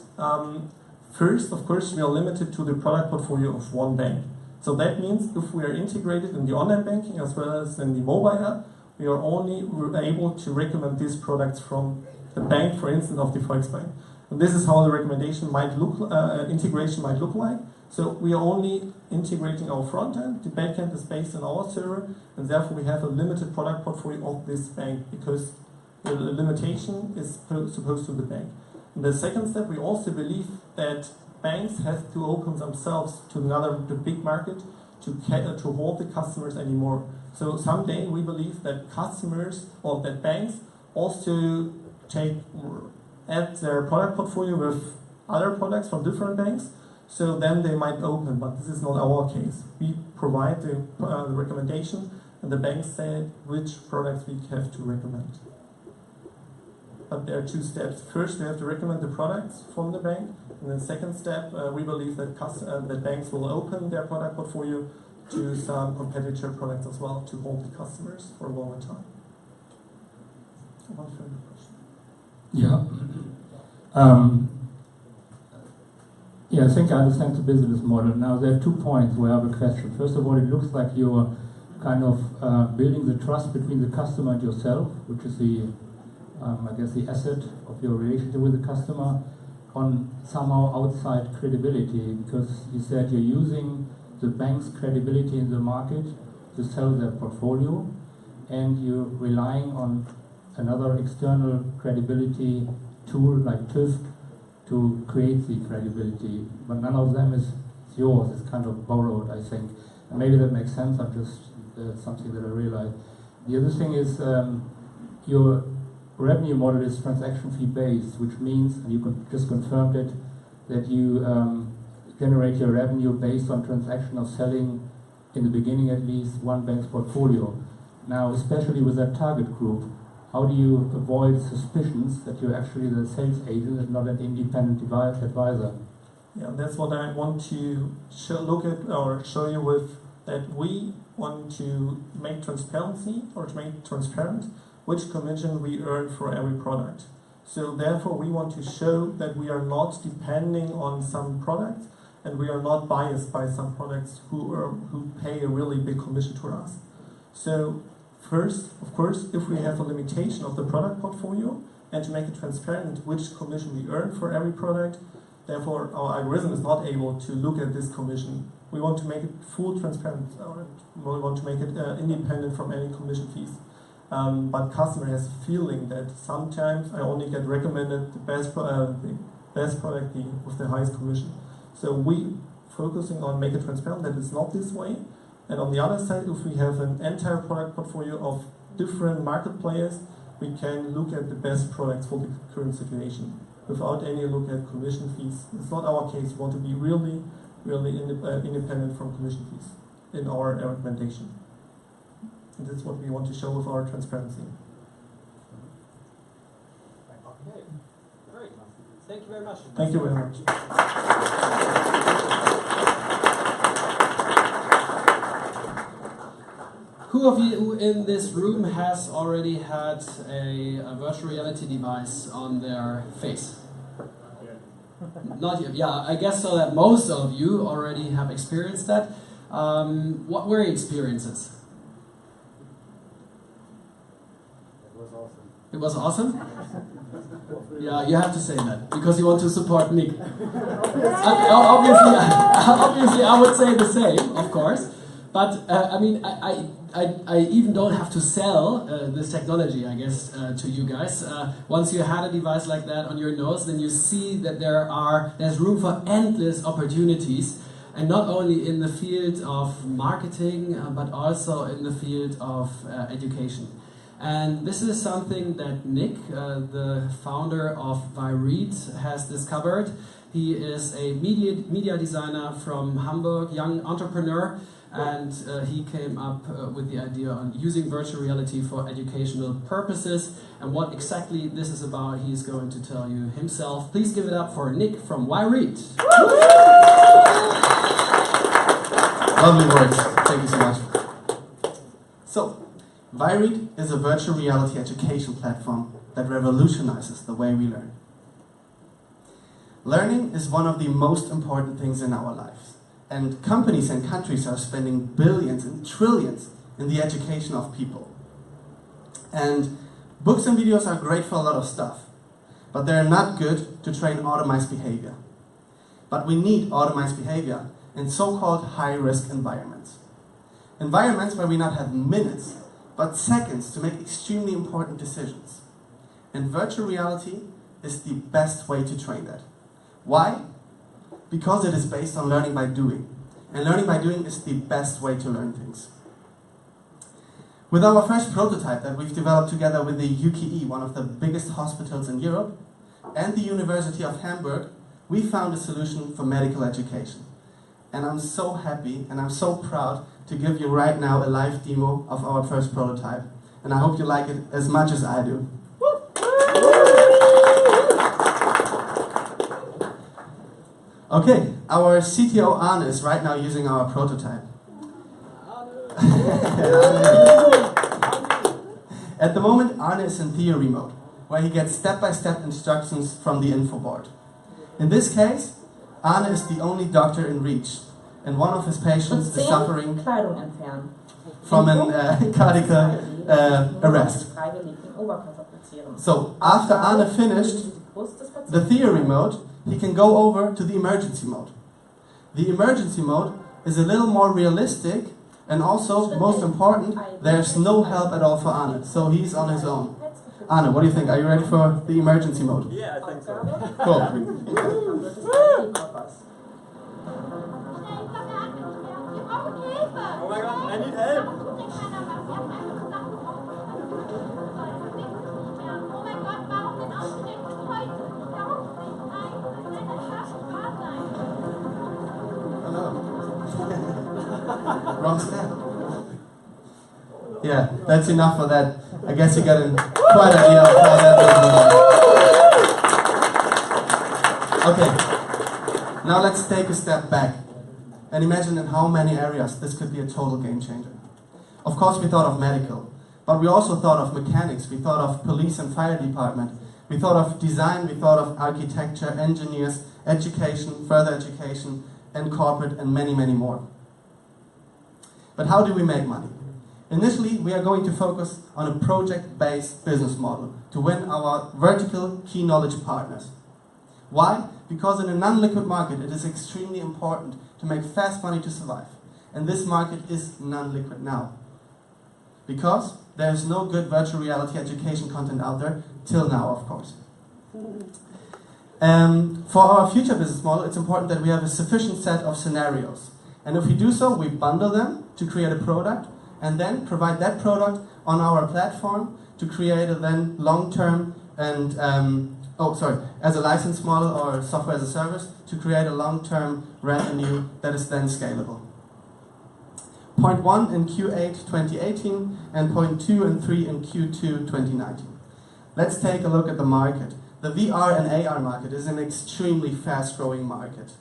First, of course, we are limited to the product portfolio of one bank. So that means if we are integrated in the online banking as well as in the mobile app, we are only able to recommend these products from the bank, for instance, of the Volksbank. And this is how the recommendation might look, integration might look like. So we are only integrating our front end. The back end is based on our server, and therefore we have a limited product portfolio of this bank because the limitation is supposed to the bank. In the second step, we also believe that banks have to open themselves to the big market to hold the customers anymore. So someday we believe that customers or that banks also add their product portfolio with other products from different banks. So then they might open, but this is not our case. We provide the recommendation, and the banks say which products we have to recommend. But there are two steps. First, we have to recommend the products from the bank, and then second step, we believe that that banks will open their product portfolio to some competitor products as well to hold the customers for a longer time. One further question. Yeah, I think I understand the business model. Now, there are 2 points where I have a question. First of all, it looks like you're kind of building the trust between the customer and yourself, which is the, I guess, the asset of your relationship with the customer, on somehow outside credibility, because you said you're using the bank's credibility in the market to sell their portfolio, and you're relying on another external credibility tool like TÜV to create the credibility, but none of them is yours. It's kind of borrowed, I think. And maybe that makes sense. I'm just something that I realized. The other thing is your revenue model is transaction fee based, which means, and you just confirmed it, that you generate your revenue based on transaction of selling, in the beginning at least, one bank's portfolio. Now, especially with that target group, how do you avoid suspicions that you're actually the sales agent and not an independent advisor? Yeah, that's what I want to look at or show you with that we want to make transparency or to make transparent which commission we earn for every product. So therefore we want to show that we are not depending on some products and we are not biased by some products who pay a really big commission to us. So first, of course, if we have a limitation of the product portfolio and to make it transparent which commission we earn for every product, therefore our algorithm is not able to look at this commission. We want to make it full transparent, we want to make it independent from any commission fees. But customer has a feeling that sometimes I only get recommended the best product with the highest commission. So we focusing on make it transparent that it's not this way. And on the other side, if we have an entire product portfolio of different market players, we can look at the best products for the current situation without any look at commission fees. It's not our case. We want to be really independent from commission fees in our recommendation. And that's what we want to show with our transparency. Okay, great. Thank you very much. Thank you very much. Who of you in this room has already had a virtual reality device on their face? Not yet. Yeah, I guess so that most of you already have experienced that. What were your experiences? It was awesome? Yeah, you have to say that, because you want to support Nick. Obviously, I would say the same, of course. But, I mean, I even don't have to sell this technology, I guess, to you guys. Once you had a device like that on your nose, then you see that there's room for endless opportunities. And not only in the field of marketing, but also in the field of education. And this is something that Nick, the founder of Viread, has discovered. He is a media designer from Hamburg, young entrepreneur, and he came up with the idea on using virtual reality for educational purposes. And what exactly this is about, he's going to tell you himself. Please give it up for Nick from YRead. Lovely words. Thank you so much. So, YRead is a virtual reality education platform that revolutionizes the way we learn. Learning is one of the most important things in our lives, and companies and countries are spending billions and trillions in the education of people. And books and videos are great for a lot of stuff, but they're not good to train automized behavior. But we need automized behavior in so-called high-risk environments. Environments where we not have minutes, but seconds to make extremely important decisions. And virtual reality is the best way to train that. Why? Because it is based on learning by doing. And learning by doing is the best way to learn things. With our first prototype that we've developed together with the UKE, one of the biggest hospitals in Europe, and the University of Hamburg, we found a solution for medical education. And I'm so happy and I'm so proud to give you right now a live demo of our first prototype. And I hope you like it as much as I do. Okay, our CTO Arne is right now using our prototype. At the moment, Arne is in theory mode, where he gets step-by-step instructions from the info board. In this case, Arne is the only doctor in reach, and one of his patients is suffering from an cardiac arrest. So, after Arne finished the theory mode, he can go over to the emergency mode. The emergency mode is a little more realistic, and also, most important, there's no help at all for Arne, so he's on his own. Arne, what do you think? Are you ready for the emergency mode? Yeah, I think so. Cool. Oh my god, I need help! Wrong step. Yeah, that's enough for that. I guess you got a quite idea of how that will work. Okay, now let's take a step back and imagine in how many areas this could be a total game changer. Of course, we thought of medical, but we also thought of mechanics, we thought of police and fire department, we thought of design, we thought of architecture, engineers, education, further education, and corporate, and many, many more. But how do we make money? Initially, we are going to focus on a project-based business model to win our vertical key knowledge partners. Why? Because in a non-liquid market, it is extremely important to make fast money to survive. And this market is non-liquid now. Because there is no good virtual reality education content out there, till now, of course. For our future business model, it's important that we have a sufficient set of scenarios. And if we do so, we bundle them to create a product, and then provide that product on our platform to create a then long-term and, as a license model or software as a service, to create a long-term revenue that is then scalable. Point 1 in Q8 2018, and point 2 and 3 in Q2 2019. Let's take a look at the market. The VR and AR market is an extremely fast-growing market.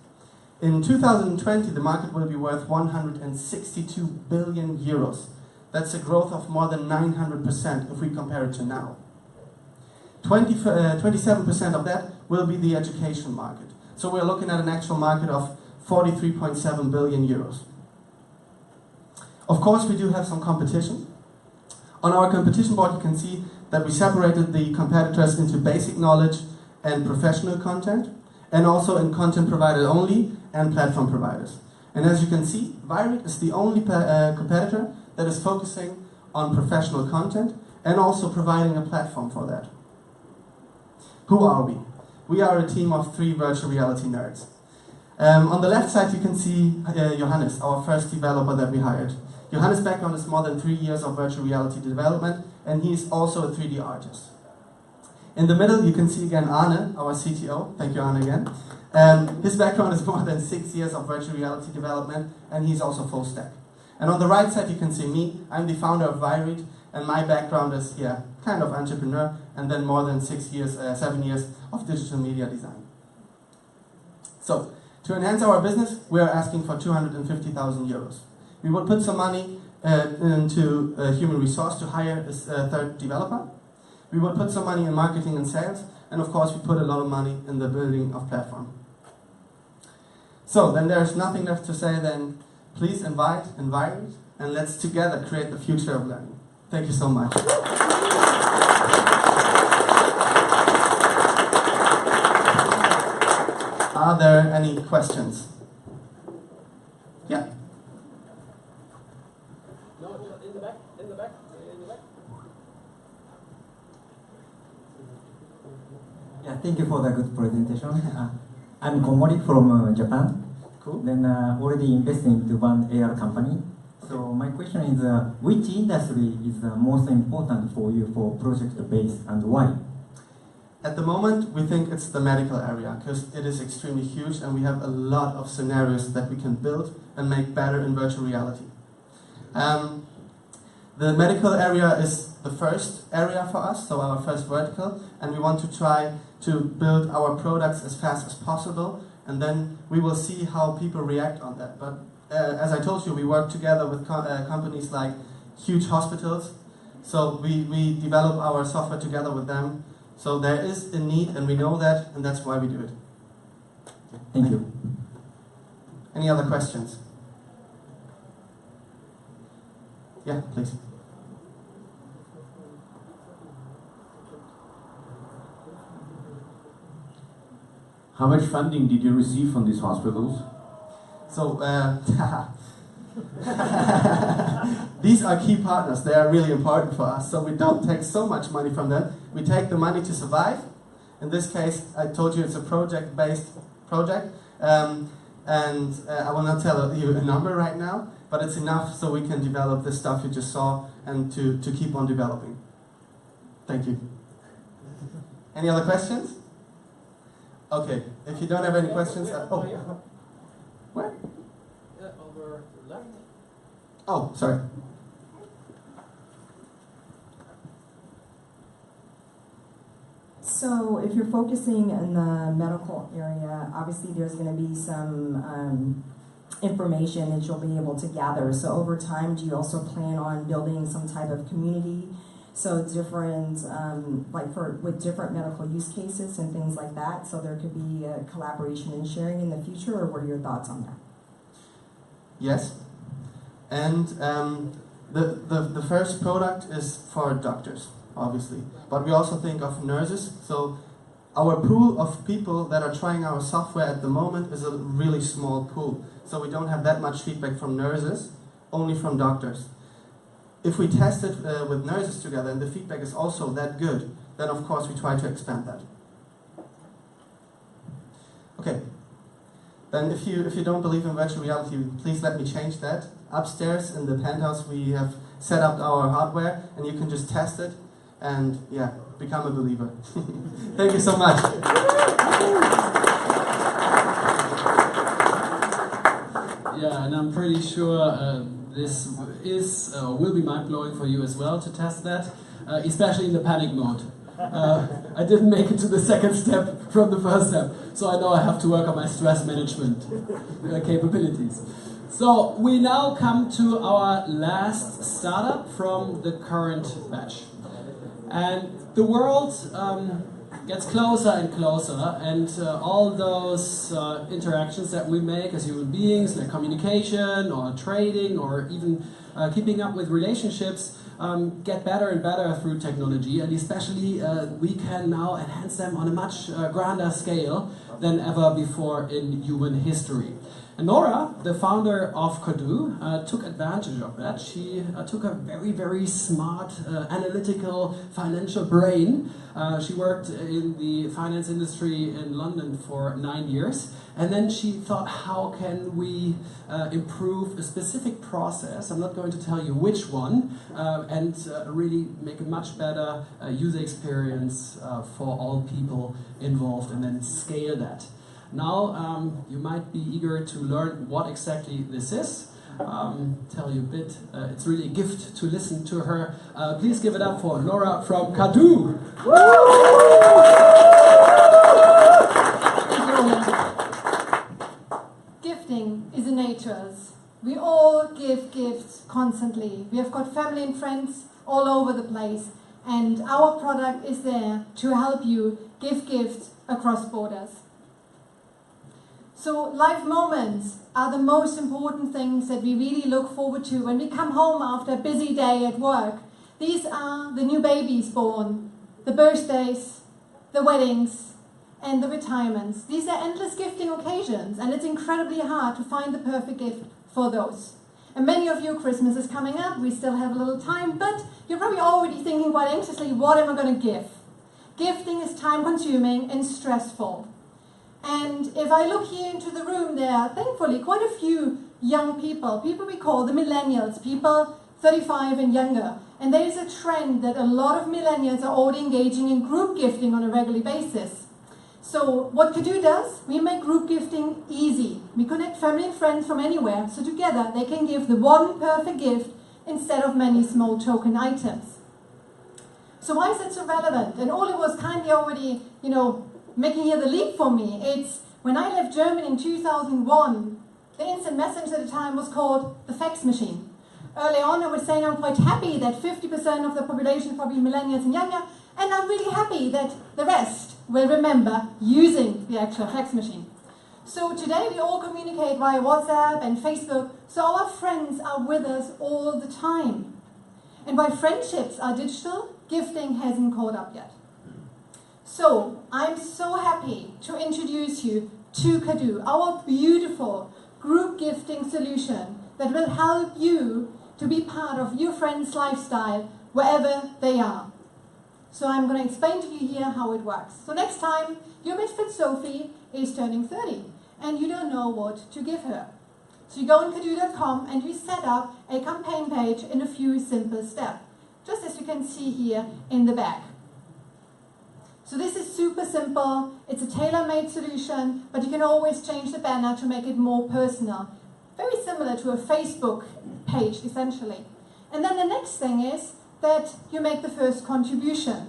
In 2020, the market will be worth 162 billion euros. That's a growth of more than 900% if we compare it to now. 27% of that will be the education market. So we're looking at an actual market of 43.7 billion euros. Of course, we do have some competition. On our competition board, you can see that we separated the competitors into basic knowledge and professional content, and also in content provided only and platform providers. And as you can see, YRead is the only competitor that is focusing on professional content and also providing a platform for that. Who are we? We are a team of 3 virtual reality nerds. On the left side you can see Johannes, our first developer that we hired. Johannes' background is more than 3 years of virtual reality development, and he is also a 3D artist. In the middle you can see again Arne, our CTO. Thank you, Arne, again. His background is more than 6 years of virtual reality development, and he's also full stack. And on the right side, you can see me. I'm the founder of Viread, and my background is, kind of entrepreneur, and then more than 7 years of digital media design. So, to enhance our business, we are asking for 250,000 euros. We will put some money into human resource to hire a third developer. We will put some money in marketing and sales, and of course we put a lot of money in the building of platform. So then there's nothing left to say than please invite, and let's together create the future of learning. Thank you so much. Are there any questions? Yeah. No, in the back, in the back, in the back. Yeah, thank you for the good presentation. I'm Komori from Japan. Cool. Then already invested into one AR company. So my question is, which industry is the most important for you for project base and why? At the moment, we think it's the medical area because it is extremely huge and we have a lot of scenarios that we can build and make better in virtual reality. The medical area is the first area for us, so our first vertical, and we want to try to build our products as fast as possible, and then we will see how people react on that. But as I told you, we work together with companies like huge hospitals, so we develop our software together with them. So there is a need, and we know that, and that's why we do it. Thank you. Any other questions? Yeah, please. How much funding did you receive from these hospitals? So, these are key partners. They are really important for us. So we don't take so much money from them. We take the money to survive. In this case, I told you it's a project-based project. And I will not tell you a number right now, but it's enough so we can develop the stuff you just saw and to keep on developing. Thank you. Any other questions? Okay, if you don't have any questions... Where? Over left. Oh, sorry. So if you're focusing in the medical area, obviously there's going to be some information that you'll be able to gather. So over time, do you also plan on building some type of community? So different, with different medical use cases and things like that. So there could be a collaboration and sharing in the future, or what are your thoughts on that? Yes. And the first product is for doctors, obviously. But we also think of nurses. So our pool of people that are trying our software at the moment is a really small pool. So we don't have that much feedback from nurses, only from doctors. If we test it with nurses together and the feedback is also that good, then of course we try to expand that. Okay. Then if you don't believe in virtual reality, please let me change that. Upstairs in the penthouse we have set up our hardware and you can just test it and become a believer. Thank you so much. Yeah, and I'm pretty sure this will be mind-blowing for you as well to test that, especially in the panic mode. I didn't make it to the second step from the first step, so I know I have to work on my stress management capabilities. So we now come to our last startup from the current batch. And the world gets closer and closer, and all those interactions that we make as human beings, like communication or trading or even keeping up with relationships, get better and better through technology, and especially we can now enhance them on a much grander scale than ever before in human history. And Nora, the founder of Kodu, took advantage of that. She took a very, very smart, analytical, financial brain. She worked in the finance industry in London for 9 years. And then she thought, how can we improve a specific process, I'm not going to tell you which one, and really make a much better user experience for all people involved, and then scale that. Now, you might be eager to learn what exactly this is. tell you a bit. It's really a gift to listen to her. Please give it up for Laura from Kadu. Gifting is innate to us. We all give gifts constantly. We have got family and friends all over the place, and our product is there to help you give gifts across borders. So life moments are the most important things that we really look forward to when we come home after a busy day at work. These are the new babies born, the birthdays, the weddings, and the retirements. These are endless gifting occasions, and it's incredibly hard to find the perfect gift for those. And many of you, Christmas is coming up, we still have a little time, but you're probably already thinking quite anxiously, what am I going to give? Gifting is time-consuming and stressful. And if I look here into the room, there are thankfully quite a few young people we call the millennials, people 35 and younger. And there is a trend that a lot of millennials are already engaging in group gifting on a regular basis. So what Kadu does, we make group gifting easy. We connect family and friends from anywhere, so together they can give the one perfect gift instead of many small token items. So why is it so relevant? And Ole was kindly already, making here the leap for me. It's when I left Germany in 2001, the instant message at the time was called the fax machine. Early on I was saying I'm quite happy that 50% of the population is probably millennials and younger, and I'm really happy that the rest will remember using the actual fax machine. So today we all communicate via WhatsApp and Facebook, so our friends are with us all the time. And while friendships are digital, gifting hasn't caught up yet. So I'm so happy to introduce you to Kadu, our beautiful group gifting solution that will help you to be part of your friend's lifestyle wherever they are. So I'm going to explain to you here how it works. So next time your best friend Sophie is turning 30 and you don't know what to give her. So you go on kadu.com and you set up a campaign page in a few simple steps, just as you can see here in the back. So this is super simple. It's a tailor-made solution, but you can always change the banner to make it more personal. Very similar to a Facebook page, essentially. And then the next thing is that you make the first contribution.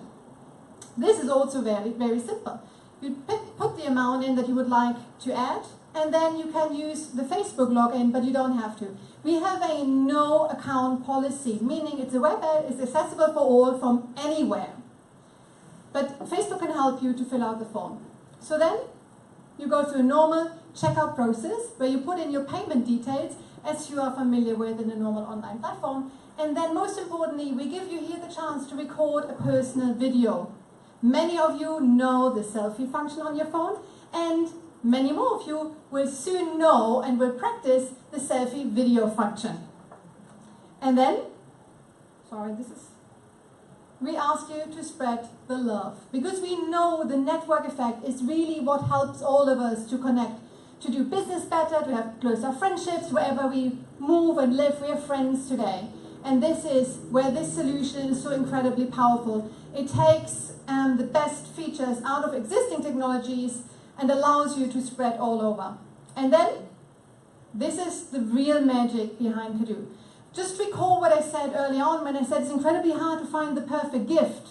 This is also very, very simple. You put the amount in that you would like to add, and then you can use the Facebook login, but you don't have to. We have a no account policy, meaning it's a web app, it's accessible for all from anywhere. But Facebook can help you to fill out the form. So then you go through a normal checkout process where you put in your payment details as you are familiar with in a normal online platform. And then most importantly, we give you here the chance to record a personal video. Many of you know the selfie function on your phone, and many more of you will soon know and will practice the selfie video function. And then, we ask you to spread the love, because we know the network effect is really what helps all of us to connect, to do business better, to have closer friendships. Wherever we move and live, we have friends today. And this is where this solution is so incredibly powerful. It takes the best features out of existing technologies and allows you to spread all over. And then, this is the real magic behind Kadu. Just recall what I said early on when I said it's incredibly hard to find the perfect gift.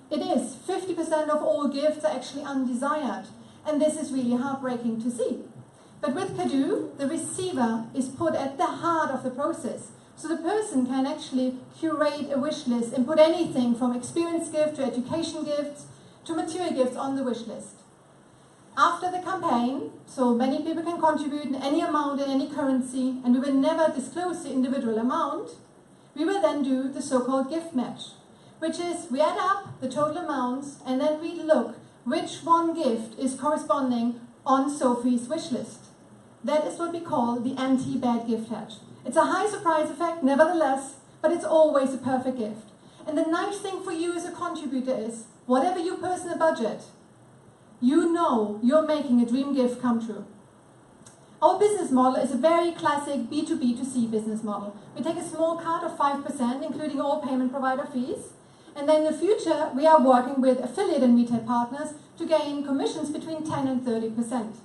It is. 50% of all gifts are actually undesired. And this is really heartbreaking to see. But with Kadu, the receiver is put at the heart of the process. So the person can actually curate a wish list and put anything from experience gifts to education gifts to material gifts on the wish list. After the campaign, so many people can contribute in any amount in any currency, and we will never disclose the individual amount, we will then do the so-called gift match, which is we add up the total amounts and then we look which one gift is corresponding on Sophie's wish list. That is what we call the anti-bad gift hedge. It's a high surprise effect, nevertheless, but it's always a perfect gift. And the nice thing for you as a contributor is, whatever your personal budget, you know you're making a dream gift come true. Our business model is a very classic B2B2C business model. We take a small cut of 5%, including all payment provider fees. And then in the future, we are working with affiliate and retail partners to gain commissions between 10 and 30%.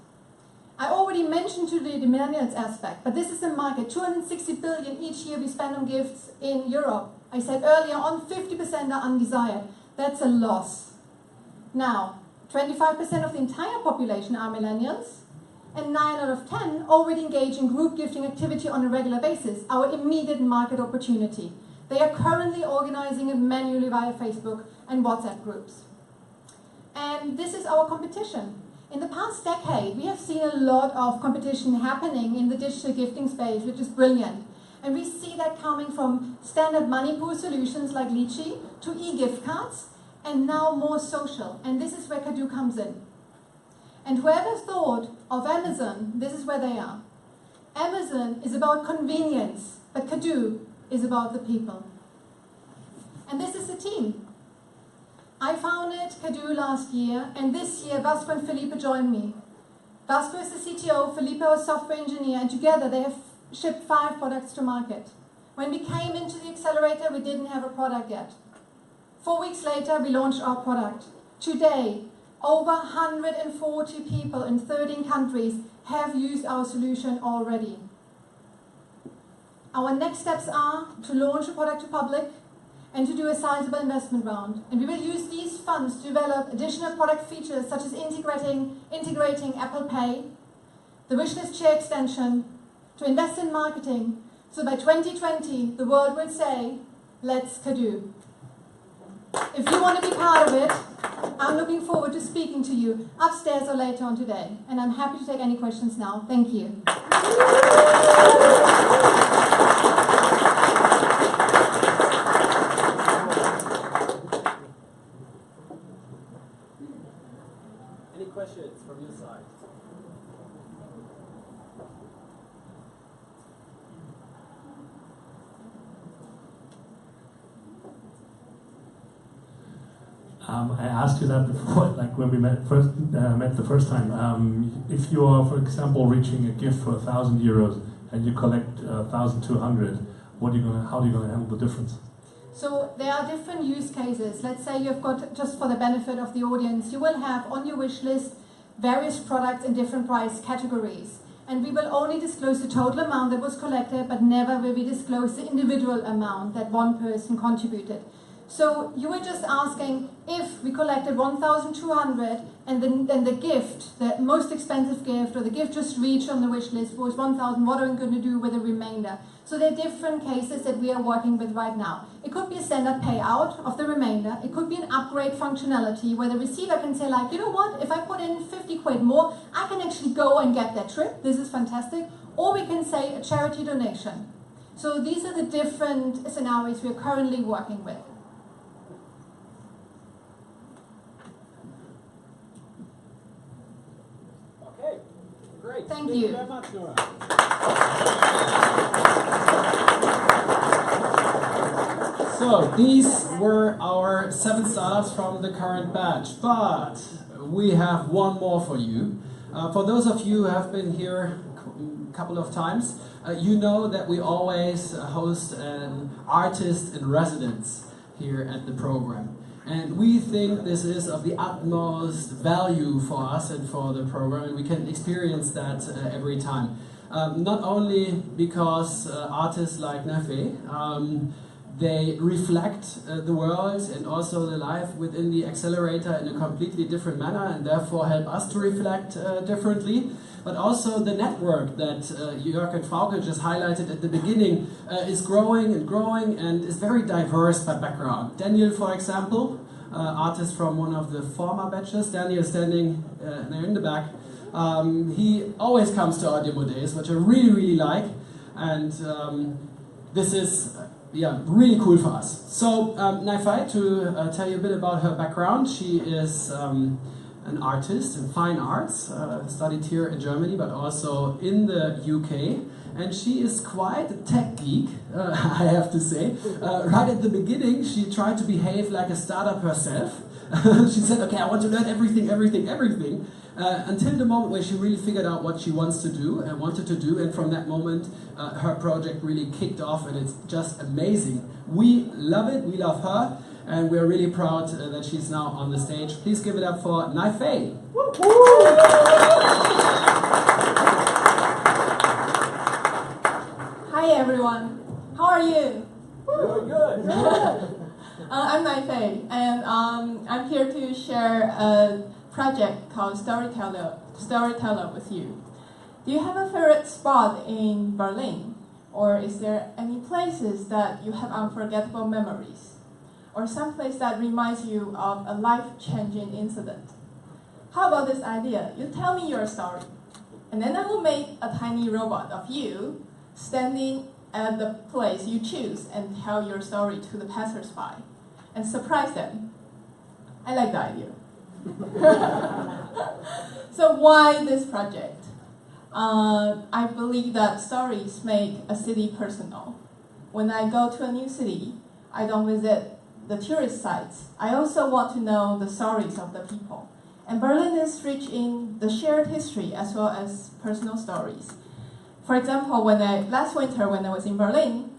I already mentioned to the millennials aspect, but this is a market, 260 billion each year we spend on gifts in Europe. I said earlier on, 50% are undesired. That's a loss. Now, 25% of the entire population are millennials, and 9 out of 10 already engage in group gifting activity on a regular basis, our immediate market opportunity. They are currently organizing it manually via Facebook and WhatsApp groups. And this is our competition. In the past decade, we have seen a lot of competition happening in the digital gifting space, which is brilliant. And we see that coming from standard money pool solutions like Litchi to e-gift cards, and now more social. And this is where Kado comes in. And whoever thought of Amazon, this is where they are. Amazon is about convenience, but Kado is about the people. And this is the team. I founded Kado last year, and this year Vasco and Felipe joined me. Vasco is the CTO, Felipe is a software engineer, and together they have shipped 5 products to market. When we came into the Accelerator, we didn't have a product yet. 4 weeks later, we launched our product. Today, over 140 people in 13 countries have used our solution already. Our next steps are to launch the product to public and to do a sizable investment round. And we will use these funds to develop additional product features such as integrating Apple Pay, the wishlist share extension, to invest in marketing, so by 2020 the world will say, let's Kado. If you want to be part of it, I'm looking forward to speaking to you upstairs or later on today. And I'm happy to take any questions now. Thank you. Any questions from your side? I asked you that before, like when we met the first time. If you are, for example, reaching a gift for €1,000 and you collect 1,200, how are you going to handle the difference? So there are different use cases. Let's say you've got, just for the benefit of the audience, you will have on your wish list various products in different price categories. And we will only disclose the total amount that was collected, but never will we disclose the individual amount that one person contributed. So you were just asking, if we collected 1,200 and then the gift, the most expensive gift, or the gift just reached on the wish list was 1,000, what are we going to do with the remainder? So there are different cases that we are working with right now. It could be a standard payout of the remainder. It could be an upgrade functionality where the receiver can say, like, you know what, if I put in 50 quid more, I can actually go and get that trip. This is fantastic. Or we can say a charity donation. So these are the different scenarios we are currently working with. Great. Thank you you very much, Nora. So these were our 7 startups from the current batch, but we have one more for you. For those of you who have been here a couple of times, you know that we always host an artist in residence here at the program. And we think this is of the utmost value for us and for the program, and we can experience that every time. Not only because artists like Nafe, they reflect the world and also the life within the Accelerator in a completely different manner, and therefore help us to reflect differently. But also the network that Jörg and Frauke just highlighted at the beginning is growing and growing and is very diverse by background. Daniel, for example, artist from one of the former batches, Daniel is standing there in the back. He always comes to our demo days, which I really, really like. And this is really cool for us. So Naifai, to tell you a bit about her background, she is an artist in fine arts, studied here in Germany, but also in the UK. And she is quite a tech geek, I have to say. Right at the beginning, she tried to behave like a startup herself. She said, okay, I want to learn everything. Until the moment where she really figured out what she wants to do and wanted to do. And from that moment, her project really kicked off, and it's just amazing. We love it, we love her. And we're really proud that she's now on the stage. Please give it up for Naifei. project called Storyteller with you. Do you have a favorite spot in Berlin? Or is there any places that you have unforgettable memories? Or some place that reminds you of a life-changing incident? How about this idea? You tell me your story, and then I will make a tiny robot of you standing at the place you choose and tell your story to the passersby and surprise them. I like the idea. So why this project? I believe that stories make a city personal. When I go to a new city, I don't visit the tourist sites. I also want to know the stories of the people. And Berlin is rich in the shared history as well as personal stories. For example, last winter when I was in Berlin,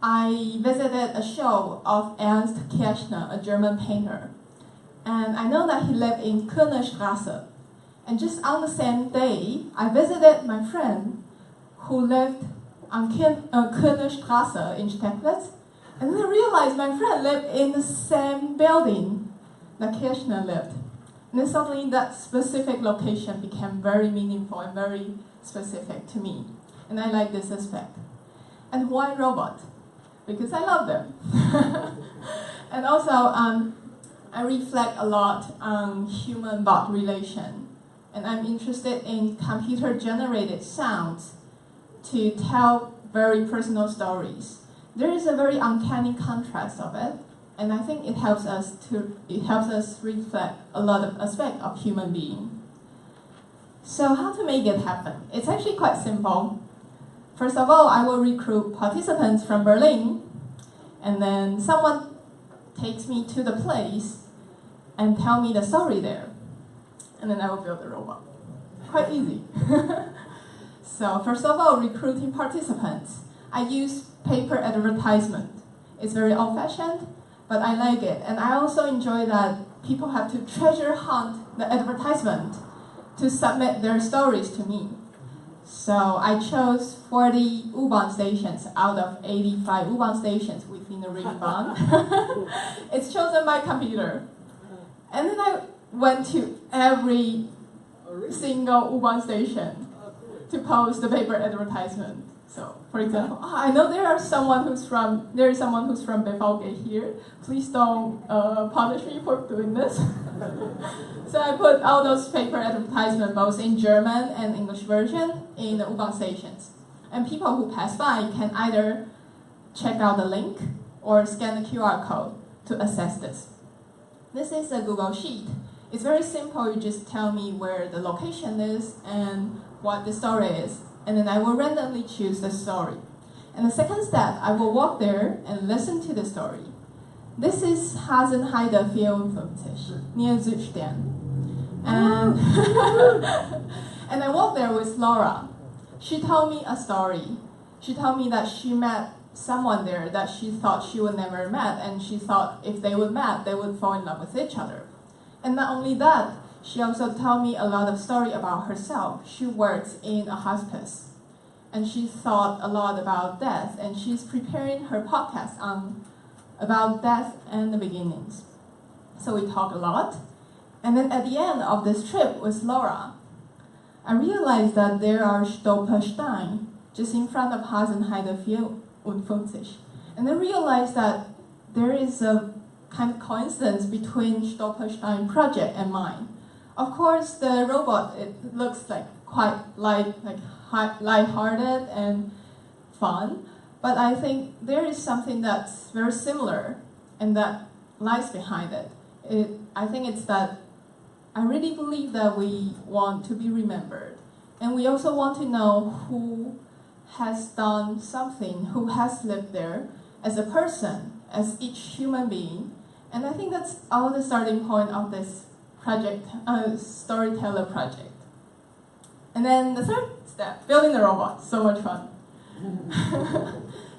I visited a show of Ernst Kirchner, a German painter. And I know that he lived in Königstraße. And just on the same day, I visited my friend who lived on Königstraße in Steglitz. And then I realized my friend lived in the same building that Kirchner lived. And then suddenly that specific location became very meaningful and very specific to me. And I like this aspect. And why robot? Because I love them. And also, I reflect a lot on human-bot relation. And I'm interested in computer-generated sounds to tell very personal stories. There is a very uncanny contrast of it. And I think it helps us reflect a lot of aspects of human being. So how to make it happen? It's actually quite simple. First of all, I will recruit participants from Berlin, and then someone takes me to the place and tell me the story there. And then I will build a robot. Quite easy. So first of all, recruiting participants. I use paper advertisement. It's very old-fashioned, but I like it. And I also enjoy that people have to treasure hunt the advertisement to submit their stories to me. So I chose 40 U-Bahn stations out of 85 U-Bahn stations within the Ring-Bahn. It's chosen by computer. And then I went to every single U-Bahn station to post the paper advertisement. So, for example, I know there is someone who's from Bevalge here. Please don't punish me for doing this. So I put all those paper advertisements, both in German and English version, in the U-Bahn stations. And people who pass by can either check out the link or scan the QR code to access this. This is a Google Sheet. It's very simple. You just tell me where the location is and what the story is. And then I will randomly choose the story. And the second step, I will walk there and listen to the story. This is Hasenheide 54, near Südstern. And, and I walked there with Laura. She told me a story. She told me that she met someone there that she thought she would never met, and she thought if they would meet, they would fall in love with each other. And not only that, she also told me a lot of story about herself. She works in a hospice, and she thought a lot about death, and she's preparing her podcast about death and the beginnings. So we talked a lot, and then at the end of this trip with Laura, I realized that there are Stolpersteine just in front of Hasenheide 54, and I realized that there is a kind of coincidence between Stolperstein project and mine. Of course, the robot, it looks like quite light-hearted and fun, but I think there is something that's very similar and that lies behind it. I think it's that I really believe that we want to be remembered, and we also want to know who has done something, who has lived there as a person, as each human being, and I think that's all the starting point of this project, Storyteller project. And then the third step, building the robot. So much fun.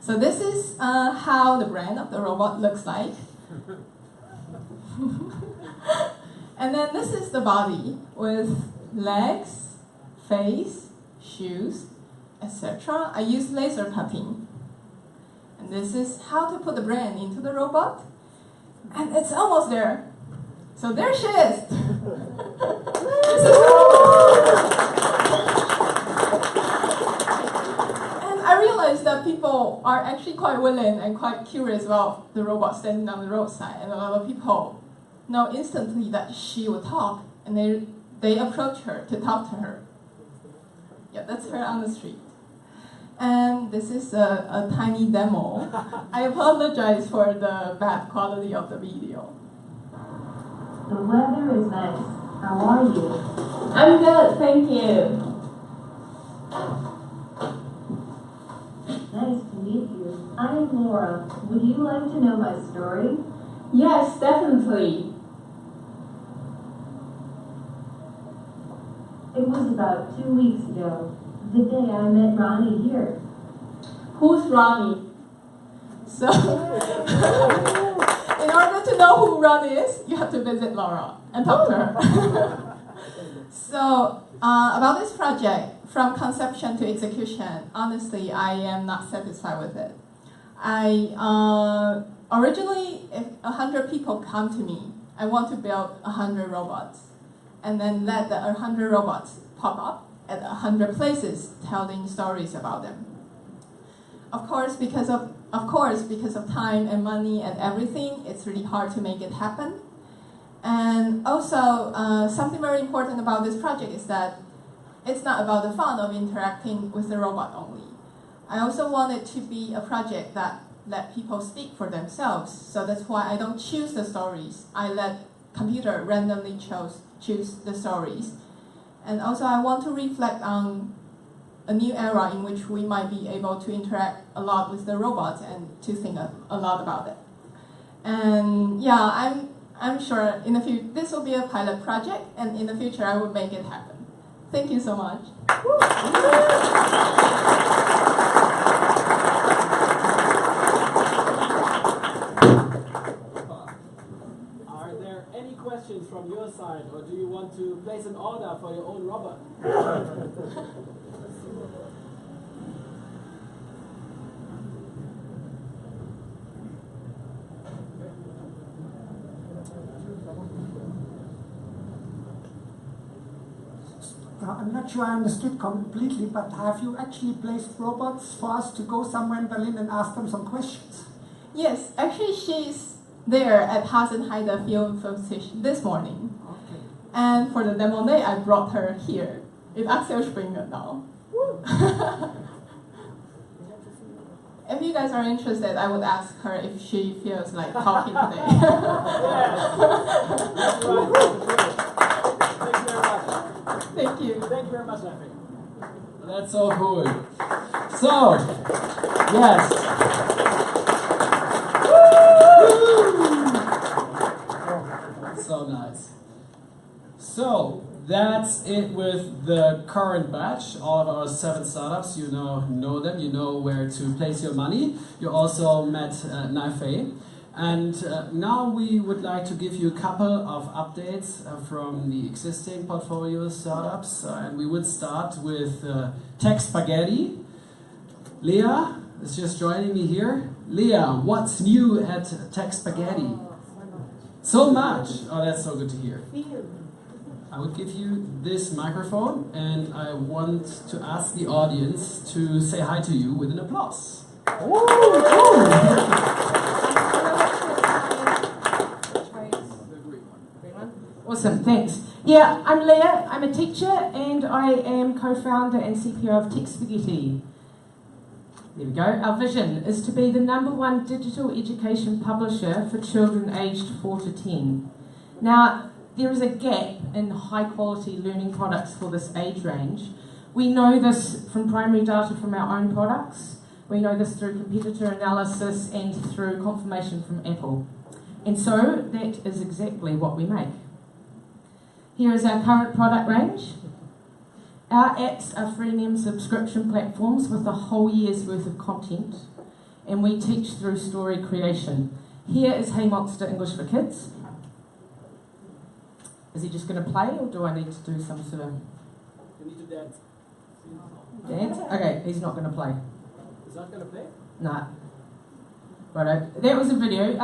So this is how the brain of the robot looks like. And then this is the body with legs, face, shoes, etc. I use laser cutting. And this is how to put the brain into the robot. And it's almost there. So there she is. And I realized that people are actually quite willing and quite curious about the robot standing on the roadside, and a lot of people know instantly that she would talk, and they approach her to talk to her. Yeah, that's her on the street. And this is a tiny demo. I apologize for the bad quality of the video. The weather is nice. How are you? I'm good, thank you. Nice to meet you. I am Laura. Would you like to know my story? Yes, definitely. It was about 2 weeks ago, the day I met Ronnie here. Who's Ronnie? So, in order to know who Ronnie is, you have to visit Laura and talk to her. So, about this project, from conception to execution, honestly, I am not satisfied with it. Originally, if 100 people come to me, I want to build 100 robots, and then let the 100 robots pop up at 100 places, telling stories about them. Of course, because of time and money and everything, it's really hard to make it happen. And also, something very important about this project is that it's not about the fun of interacting with the robot only. I also want it to be a project that let people speak for themselves. So that's why I don't choose the stories. I let computer randomly choose the stories. And also, I want to reflect on a new era in which we might be able to interact a lot with the robots and to think a lot about it. And yeah, I'm sure in the future this will be a pilot project, and in the future I will make it happen. Thank you so much. Are there any questions from your side, or do you want to place an order for your own robot? I'm not sure I understood completely, but have you actually placed robots for us to go somewhere in Berlin and ask them some questions? Yes, actually she's there at Hasenheide Field Station this morning. Okay. And for the demo day, I brought her here in Axel now. If you guys are interested, I would ask her if she feels like talking today. Thank you. Thank you very much, Effie. That's so cool. So, yes. So nice. So, that's it with the current batch. All of our 7 startups, you know them, you know where to place your money. You also met Naifei. And now we would like to give you a couple of updates from the existing portfolio startups. And we would start with Tech Spaghetti. Leah is just joining me here. Leah, what's new at Tech Spaghetti? So much. Oh, that's so good to hear. I would give you this microphone, and I want to ask the audience to say hi to you with an applause. Awesome, thanks. Yeah, I'm Leah, I'm a teacher, and I am co-founder and CPO of Tech Spaghetti. There we go. Our vision is to be the #1 digital education publisher for children aged 4 to 10. Now, there is a gap in high-quality learning products for this age range. We know this from primary data from our own products. We know this through competitor analysis and through confirmation from Apple. And so, that is exactly what we make. Here is our current product range. Our apps are freemium subscription platforms with a whole year's worth of content, and we teach through story creation. Here is Hey Monster English for Kids. Is he just going to play, or do I need to do some sort of... You need to dance. Dance? Okay, he's not going to play. Is that going to play? Nah. Righto. That was a video.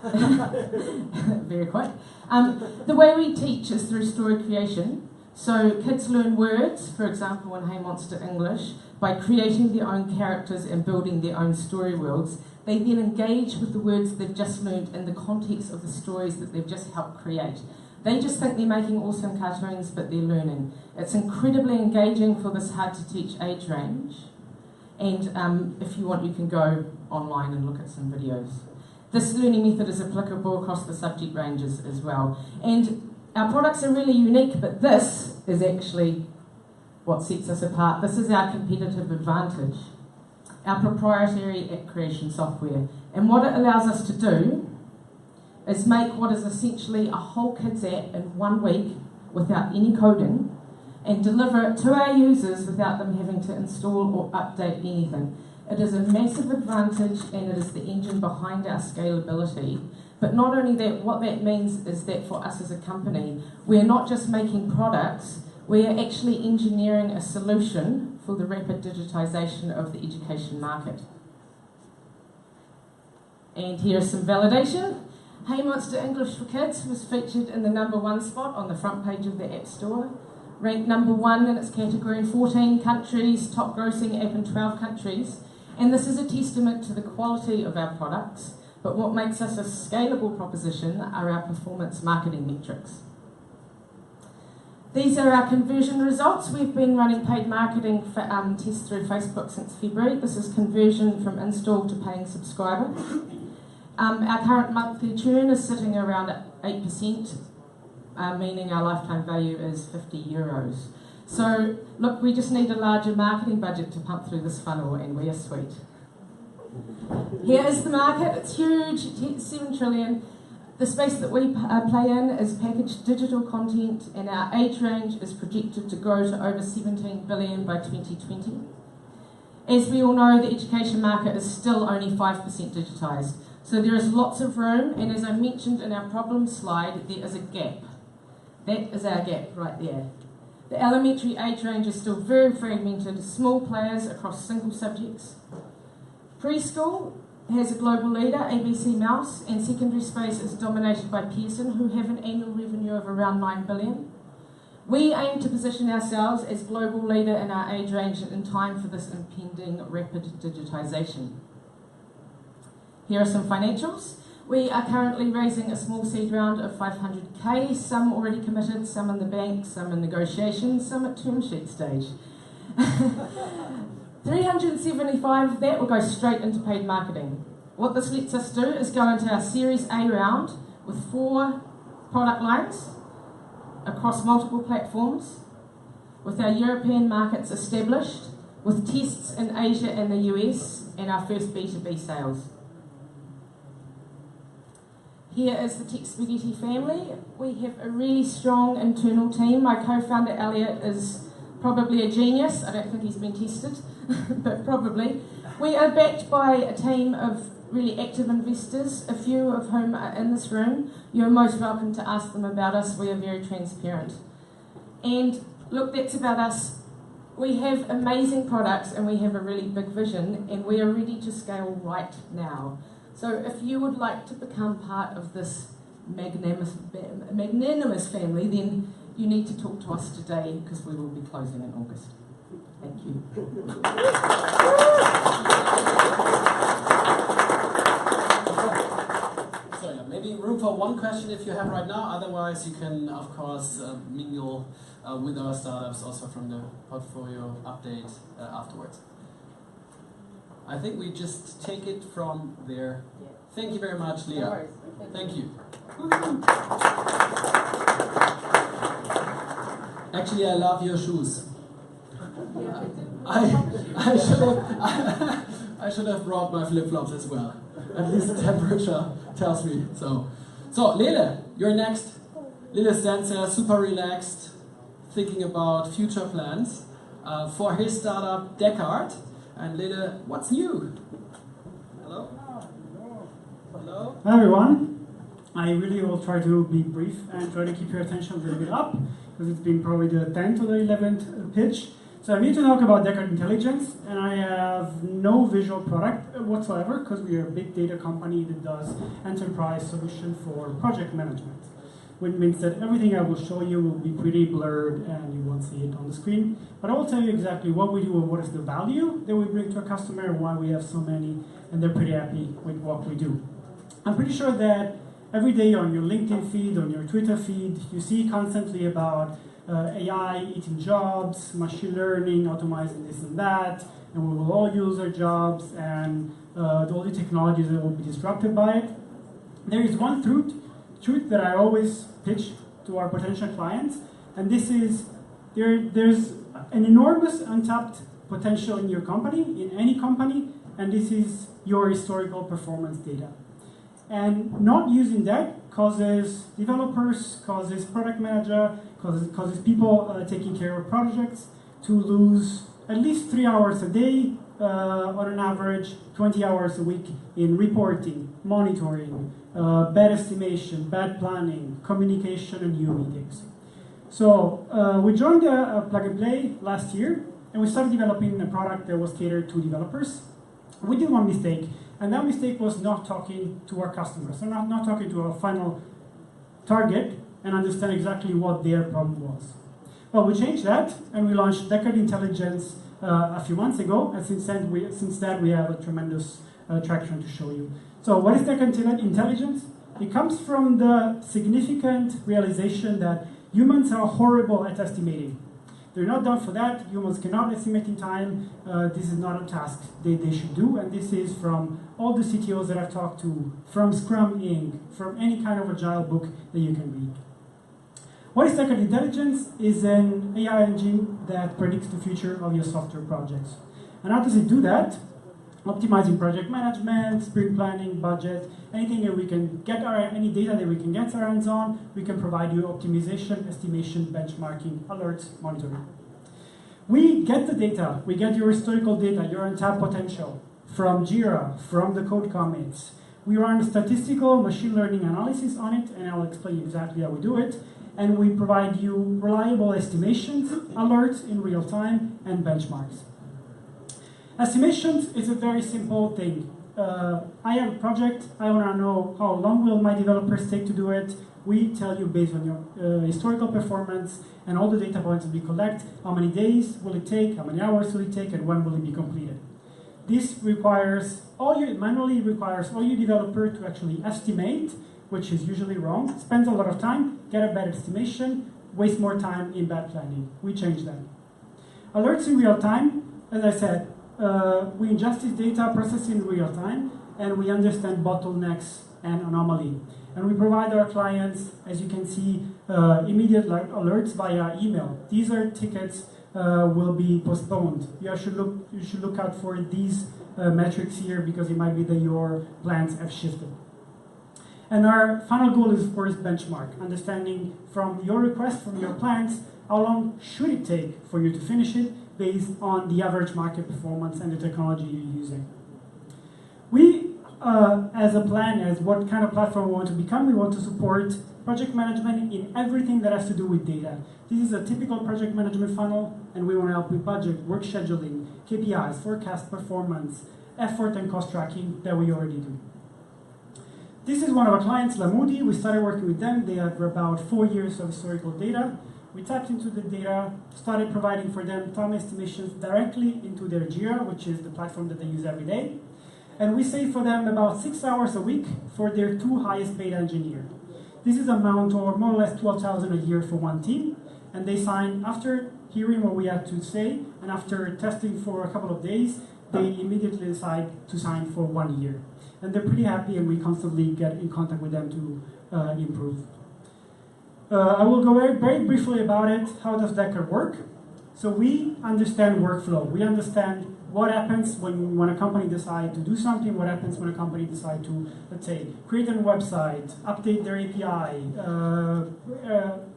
Very quick. The way we teach is through story creation. So kids learn words, for example in Hey Monster English, by creating their own characters and building their own story worlds. They then engage with the words they've just learned in the context of the stories that they've just helped create. They just think they're making awesome cartoons, but they're learning. It's incredibly engaging for this hard-to-teach age range. And if you want, you can go online and look at some videos. This learning method is applicable across the subject ranges as well. And our products are really unique, but this is actually what sets us apart. This is our competitive advantage, our proprietary app creation software. And what it allows us to do is make what is essentially a whole kids app in 1 week without any coding and deliver it to our users without them having to install or update anything. It is a massive advantage and it is the engine behind our scalability. But not only that, what that means is that for us as a company, we're not just making products, we are actually engineering a solution for the rapid digitisation of the education market. And here's some validation. Hey Monster English for Kids was featured in the #1 spot on the front page of the App Store. Ranked #1 in its category in 14 countries, top grossing app in 12 countries. And this is a testament to the quality of our products, but what makes us a scalable proposition are our performance marketing metrics. These are our conversion results. We've been running paid marketing tests through Facebook since February. This is conversion from install to paying subscriber. Our current monthly churn is sitting around at 8%, meaning our lifetime value is €50. So, look, we just need a larger marketing budget to pump through this funnel, and we are sweet. Here is the market. It's huge, 7 trillion. The space that we play in is packaged digital content, and our age range is projected to grow to over 17 billion by 2020. As we all know, the education market is still only 5% digitised. So there is lots of room, and as I mentioned in our problem slide, there is a gap. That is our gap right there. The elementary age range is still very fragmented, small players across single subjects. Preschool has a global leader, ABC Mouse, and secondary space is dominated by Pearson, who have an annual revenue of around 9 billion. We aim to position ourselves as global leader in our age range in time for this impending rapid digitisation. Here are some financials. We are currently raising a small seed round of 500k, some already committed, some in the bank, some in negotiations, some at term sheet stage. 375 of that will go straight into paid marketing. What this lets us do is go into our Series A round with 4 product lines across multiple platforms, with our European markets established, with tests in Asia and the US, and our first B2B sales. Here is the Tech Spaghetti family. We have a really strong internal team. My co-founder Elliot is probably a genius. I don't think he's been tested, but probably. We are backed by a team of really active investors, a few of whom are in this room. You're most welcome to ask them about us. We are very transparent. And look, that's about us. We have amazing products and we have a really big vision, and we are ready to scale right now. So if you would like to become part of this magnanimous family, then you need to talk to us today, because we will be closing in August. Thank you. So yeah, maybe room for one question if you have right now. Otherwise, you can, of course, mingle with our startups also from the portfolio update afterwards. I think we just take it from there. Thank you very much, Leah. No worries. Thank you. Actually, I love your shoes. I should have brought my flip-flops as well. At least the temperature tells me so. So, Lele, you're next. Lele stands there, super relaxed, thinking about future plans for his startup, Descartes. And Lele, what's new? Hello? Hello? Hi everyone. I really will try to be brief and try to keep your attention a little bit up, because it's been probably the 10th or the 11th pitch. So I'm here to talk about Deckard Intelligence, and I have no visual product whatsoever because we are a big data company that does enterprise solution for project management, which means that everything I will show you will be pretty blurred and you won't see it on the screen. But I will tell you exactly what we do and what is the value that we bring to a customer and why we have so many, and they're pretty happy with what we do. I'm pretty sure that every day on your LinkedIn feed, on your Twitter feed, you see constantly about AI eating jobs, machine learning, automizing this and that, and we will all use our jobs, and all the technologies that will be disrupted by it. There is one truth that I always pitch to our potential clients, and this is there's an enormous untapped potential in your company, in any company, and this is your historical performance data. And not using that causes developers, causes product manager, causes people taking care of projects to lose at least 3 hours a day, on an average 20 hours a week in reporting, monitoring, bad estimation, bad planning, communication, and new meetings. So we joined Plug and Play last year, and we started developing a product that was catered to developers. We did one mistake, and that mistake was not talking to our customers, so not talking to our final target and understand exactly what their problem was. Well, we changed that, and we launched Deckard Intelligence a few months ago, and since then we have a tremendous traction to show you. So what is Deckard Intelligence? It comes from the significant realization that humans are horrible at estimating. They're not done for that. Humans cannot estimate in time. This is not a task they should do, and this is from all the CTOs that I've talked to, from Scrum Inc., from any kind of agile book that you can read. What is Deckard Intelligence? Is an AI engine that predicts the future of your software projects. And how does it do that? Optimizing project management, sprint planning, budget, anything that we can get any data that we can get our hands on, we can provide you optimization, estimation, benchmarking, alerts, monitoring. We get the data, we get your historical data, your untapped potential from Jira, from the code commits. We run statistical machine learning analysis on it, and I'll explain exactly how we do it. And we provide you reliable estimations, alerts in real time, and benchmarks. Estimations is a very simple thing. I have a project, I want to know how long will my developers take to do it. We tell you based on your historical performance and all the data points that we collect, how many days will it take, how many hours will it take, and when will it be completed. This manually requires all your developer to actually estimate, which is usually wrong, spends a lot of time, get a bad estimation, waste more time in bad planning. We change that. Alerts in real time, as I said, we ingest this data, process it in real time, and we understand bottlenecks and anomaly. And we provide our clients, as you can see, immediate alerts via email. These are tickets will be postponed. You should look out for these metrics here because it might be that your plans have shifted. And our final goal is, of course, benchmark, understanding from your request, from your plans, how long should it take for you to finish it based on the average market performance and the technology you're using. We, as a plan, as what kind of platform we want to become, we want to support project management in everything that has to do with data. This is a typical project management funnel, and we want to help with budget, work scheduling, KPIs, forecast performance, effort and cost tracking that we already do. This is one of our clients, Lamudi. We started working with them. They have about 4 years of historical data. We tapped into the data, started providing for them time estimations directly into their Jira, which is the platform that they use every day. And we save for them about 6 hours a week for their 2 highest paid engineers. This is amount or more or less 12,000 a year for one team. And they sign, after hearing what we had to say, and after testing for a couple of days, they immediately decide to sign for 1 year. And they're pretty happy, and we constantly get in contact with them to improve. I will go very briefly about it. How does Deckard work? So we understand workflow. We understand what happens when a company decides to do something, what happens when a company decides to, let's say, create a website, update their API,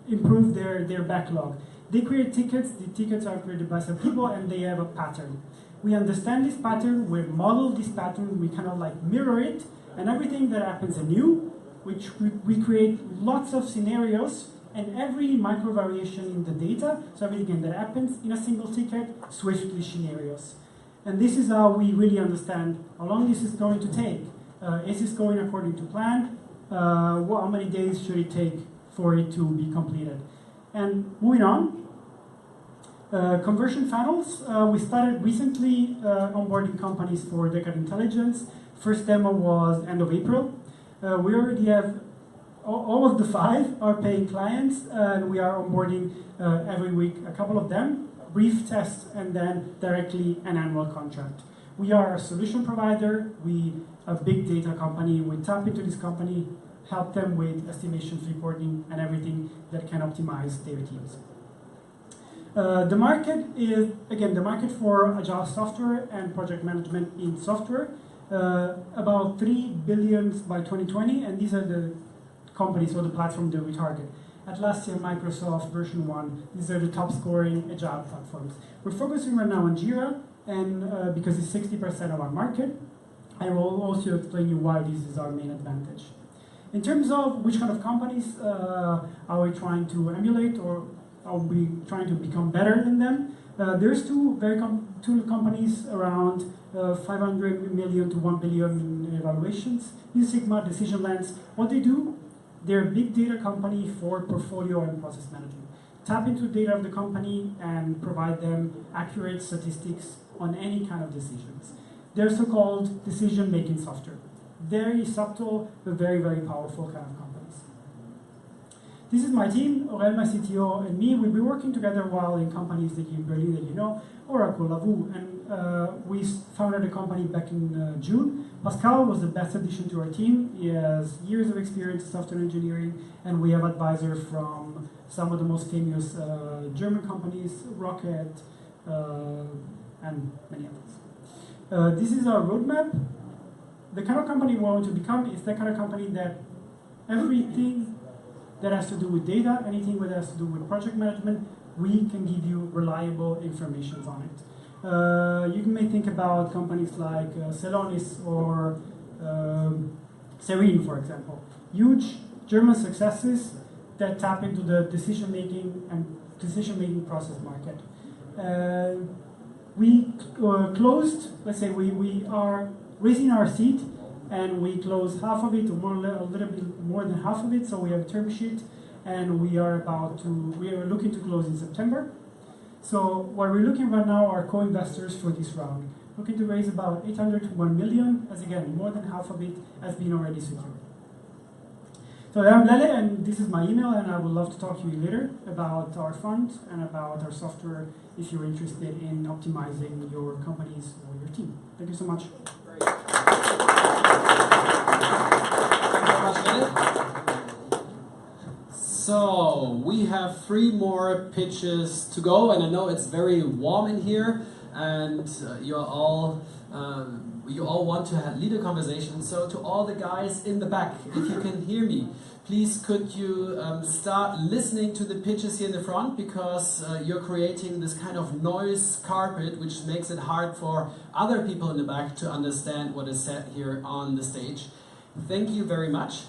improve their backlog. They create tickets. The tickets are created by some people, and they have a pattern. We understand this pattern, we model this pattern, we kind of like mirror it, and everything that happens anew, which we create lots of scenarios and every micro variation in the data, so everything that happens in a single ticket, swiftly scenarios. And this is how we really understand how long this is going to take. Is this going according to plan? How many days should it take for it to be completed? And moving on, conversion funnels. We started recently onboarding companies for Decade Intelligence. First demo was end of April. We already have all of the 5 are paying clients, and we are onboarding every week a couple of them, brief tests, and then directly an annual contract. We are a solution provider. We a big data company. We tap into this company, help them with estimations, reporting, and everything that can optimize their teams. The market is, again, the market for agile software and project management in software, about 3 billion by 2020, and these are the companies or the platform that we target. Atlassian, Microsoft, version 1, these are the top scoring agile platforms. We're focusing right now on Jira, and because it's 60% of our market, I will also explain you why this is our main advantage. In terms of which kind of companies are we trying to emulate, or are we trying to become better than them? There's two companies around 500 million to 1 billion in evaluations. New Sigma, Decision Lens. What they do? They're a big data company for portfolio and process management. Tap into the data of the company and provide them accurate statistics on any kind of decisions. They're so-called decision-making software. Very subtle, but very, very powerful kind of companies. This is my team, Aurel, my CTO, and me. We've been working together while in companies that you in Berlin that you know, Oracle, Lavu, and we founded a company back in June. Pascal was the best addition to our team. He has years of experience in software engineering, and we have advisors from some of the most famous German companies, Rocket, and many others. This is our roadmap. The kind of company we want to become is the kind of company that everything that has to do with data, anything that has to do with project management, we can give you reliable information on it. You may think about companies like Celonis or Serene, for example. Huge German successes that tap into the decision-making and decision-making process market. We closed, let's say we are raising our seed, and we closed half of it, or a little bit more than half of it, so we have a term sheet, and we are looking to close in September. So what we're looking right now are co-investors for this round. Looking to raise about 800 to 1 million, as again, more than half of it has been already secured. So I'm Lele, and this is my email, and I would love to talk to you later about our fund and about our software if you're interested in optimizing your companies or your team. Thank you so much. So we have 3 more pitches to go, and I know it's very warm in here, and you all want to lead a conversation. So to all the guys in the back, if you can hear me, please could you start listening to the pitches here in the front, because you're creating this kind of noise carpet which makes it hard for other people in the back to understand what is said here on the stage. Thank you very much.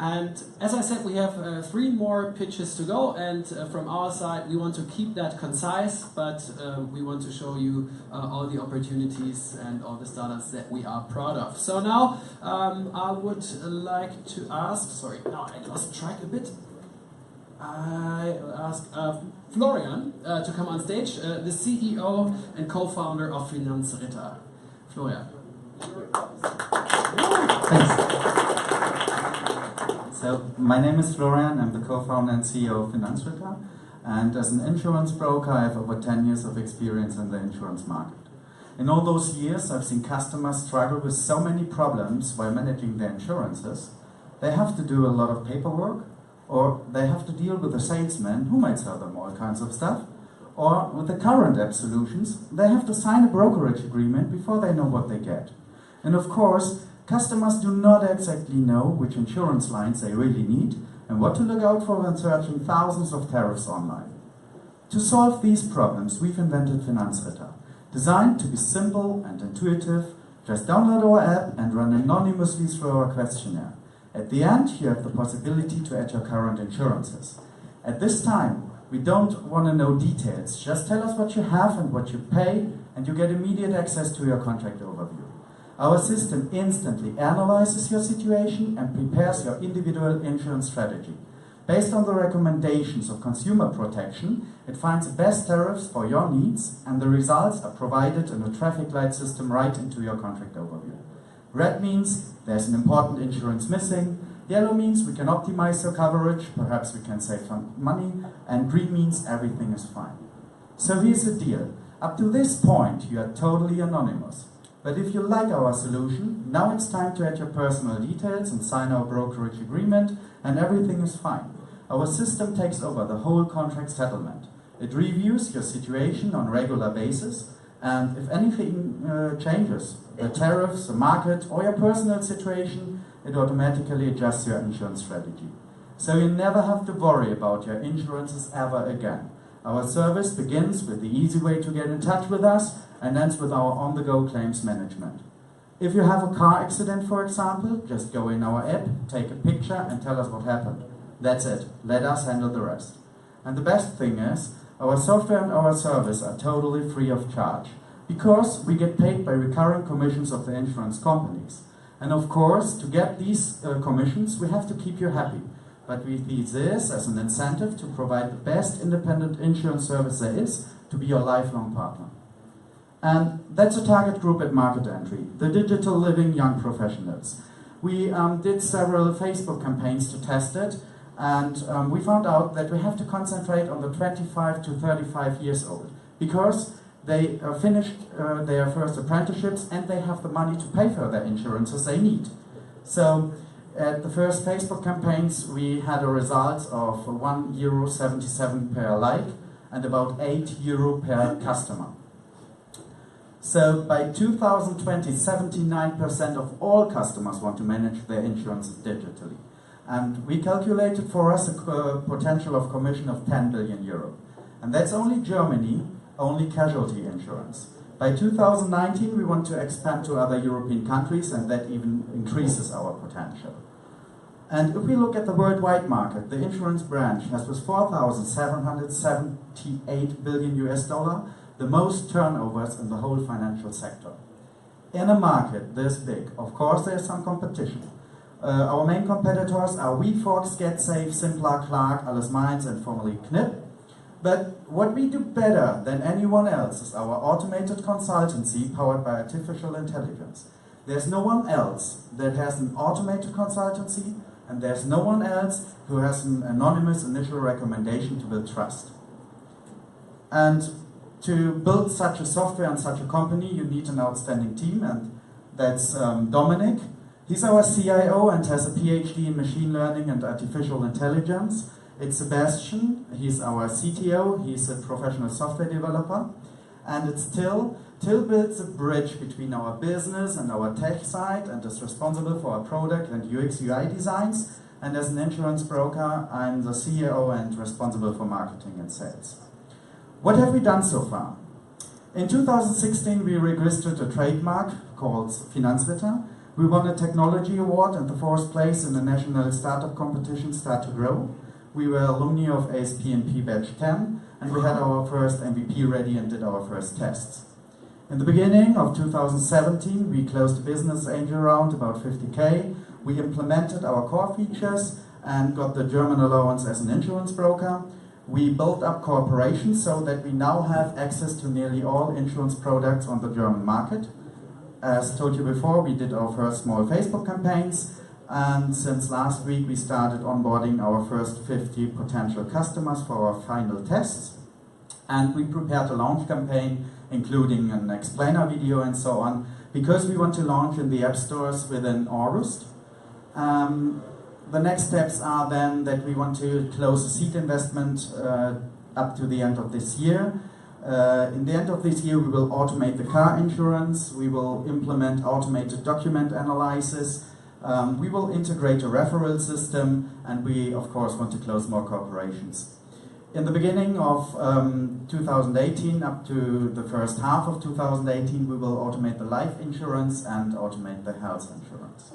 And as I said, we have 3 more pitches to go, and from our side we want to keep that concise, but we want to show you all the opportunities and all the startups that we are proud of. So now I would like to ask, sorry, now I lost track a bit. I will ask Florian to come on stage, the CEO and co-founder of Finanzritter. Florian. Thanks. So, my name is Florian, I'm the co-founder and CEO of Finanzritter, and as an insurance broker I have over 10 years of experience in the insurance market. In all those years I've seen customers struggle with so many problems while managing their insurances. They have to do a lot of paperwork, or they have to deal with a salesman who might sell them all kinds of stuff, or with the current app solutions, they have to sign a brokerage agreement before they know what they get. And of course, customers do not exactly know which insurance lines they really need and what to look out for when searching thousands of tariffs online. To solve these problems, we've invented Finanzritter, designed to be simple and intuitive. Just download our app and run anonymously through our questionnaire. At the end, you have the possibility to add your current insurances. At this time, we don't want to know details. Just tell us what you have and what you pay, and you get immediate access to your contract overview. Our system instantly analyzes your situation and prepares your individual insurance strategy. Based on the recommendations of consumer protection, it finds the best tariffs for your needs, and the results are provided in a traffic light system right into your contract overview. Red means there's an important insurance missing. Yellow means we can optimize your coverage, perhaps we can save some money, and green means everything is fine. So here's the deal. Up to this point, you are totally anonymous. But if you like our solution, now it's time to add your personal details and sign our brokerage agreement, and everything is fine. Our system takes over the whole contract settlement. It reviews your situation on a regular basis, and if anything changes, the tariffs, the market, or your personal situation, it automatically adjusts your insurance strategy. So you never have to worry about your insurances ever again. Our service begins with the easy way to get in touch with us and ends with our on-the-go claims management. If you have a car accident, for example, just go in our app, take a picture, and tell us what happened. That's it. Let us handle the rest. And the best thing is, our software and our service are totally free of charge, because we get paid by recurring commissions of the insurance companies. And of course, to get these commissions, we have to keep you happy. But we see this as an incentive to provide the best independent insurance service there is to be your lifelong partner. And that's a target group at market entry, the digital living young professionals. We did several Facebook campaigns to test it, and we found out that we have to concentrate on the 25 to 35 years old, because they finished their first apprenticeships and they have the money to pay for their insurances they need. So at the first Facebook campaigns, we had a result of €1.77 per like and about €8 per customer. So by 2020, 79% of all customers want to manage their insurances digitally. And we calculated for us a potential of commission of €10 billion. And that's only Germany, only casualty insurance. By 2019, we want to expand to other European countries, and that even increases our potential. And if we look at the worldwide market, the insurance branch has with $4,778 billion the most turnovers in the whole financial sector. In a market this big, of course there is some competition. Our main competitors are WeFox, GetSafe, Simpler, Clark, Alles Mainz, and formerly Knip. But what we do better than anyone else is our automated consultancy powered by artificial intelligence. There's no one else that has an automated consultancy, and there's no one else who has an anonymous initial recommendation to build trust. And to build such a software and such a company, you need an outstanding team, and that's Dominic. He's our CIO and has a PhD in machine learning and artificial intelligence. It's Sebastian, he's our CTO, he's a professional software developer. And it's Till. Till builds a bridge between our business and our tech side and is responsible for our product and UX UI designs. And as an insurance broker, I'm the CEO and responsible for marketing and sales. What have we done so far? In 2016, we registered a trademark called Finanzritter. We won a technology award and the 4th place in the national startup competition Start to Grow. We were alumni of ASP&P Batch 10, and we had our first MVP ready and did our first tests. In the beginning of 2017, we closed a business angel round, about 50K. We implemented our core features and got the German allowance as an insurance broker. We built up corporations so that we now have access to nearly all insurance products on the German market. As told you before, we did our first small Facebook campaigns, and since last week we started onboarding our first 50 potential customers for our final tests. And we prepared a launch campaign, including an explainer video and so on, because we want to launch in the app stores within August. The next steps are then that we want to close a seed investment up to the end of this year. In the end of this year, we will automate the car insurance, we will implement automated document analysis, we will integrate a referral system, and we, of course, want to close more corporations. In the beginning of 2018, up to the first half of 2018, we will automate the life insurance and automate the health insurance.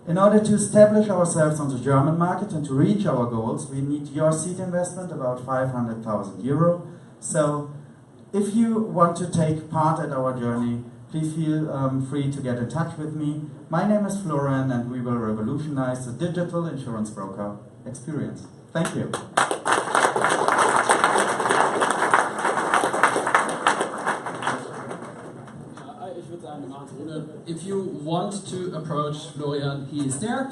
In order to establish ourselves on the German market and to reach our goals, we need your seed investment, about 500,000 euro. So if you want to take part at our journey, please feel free to get in touch with me. My name is Florian, and we will revolutionize the digital insurance broker experience. Thank you. If you want to approach Florian, he is there.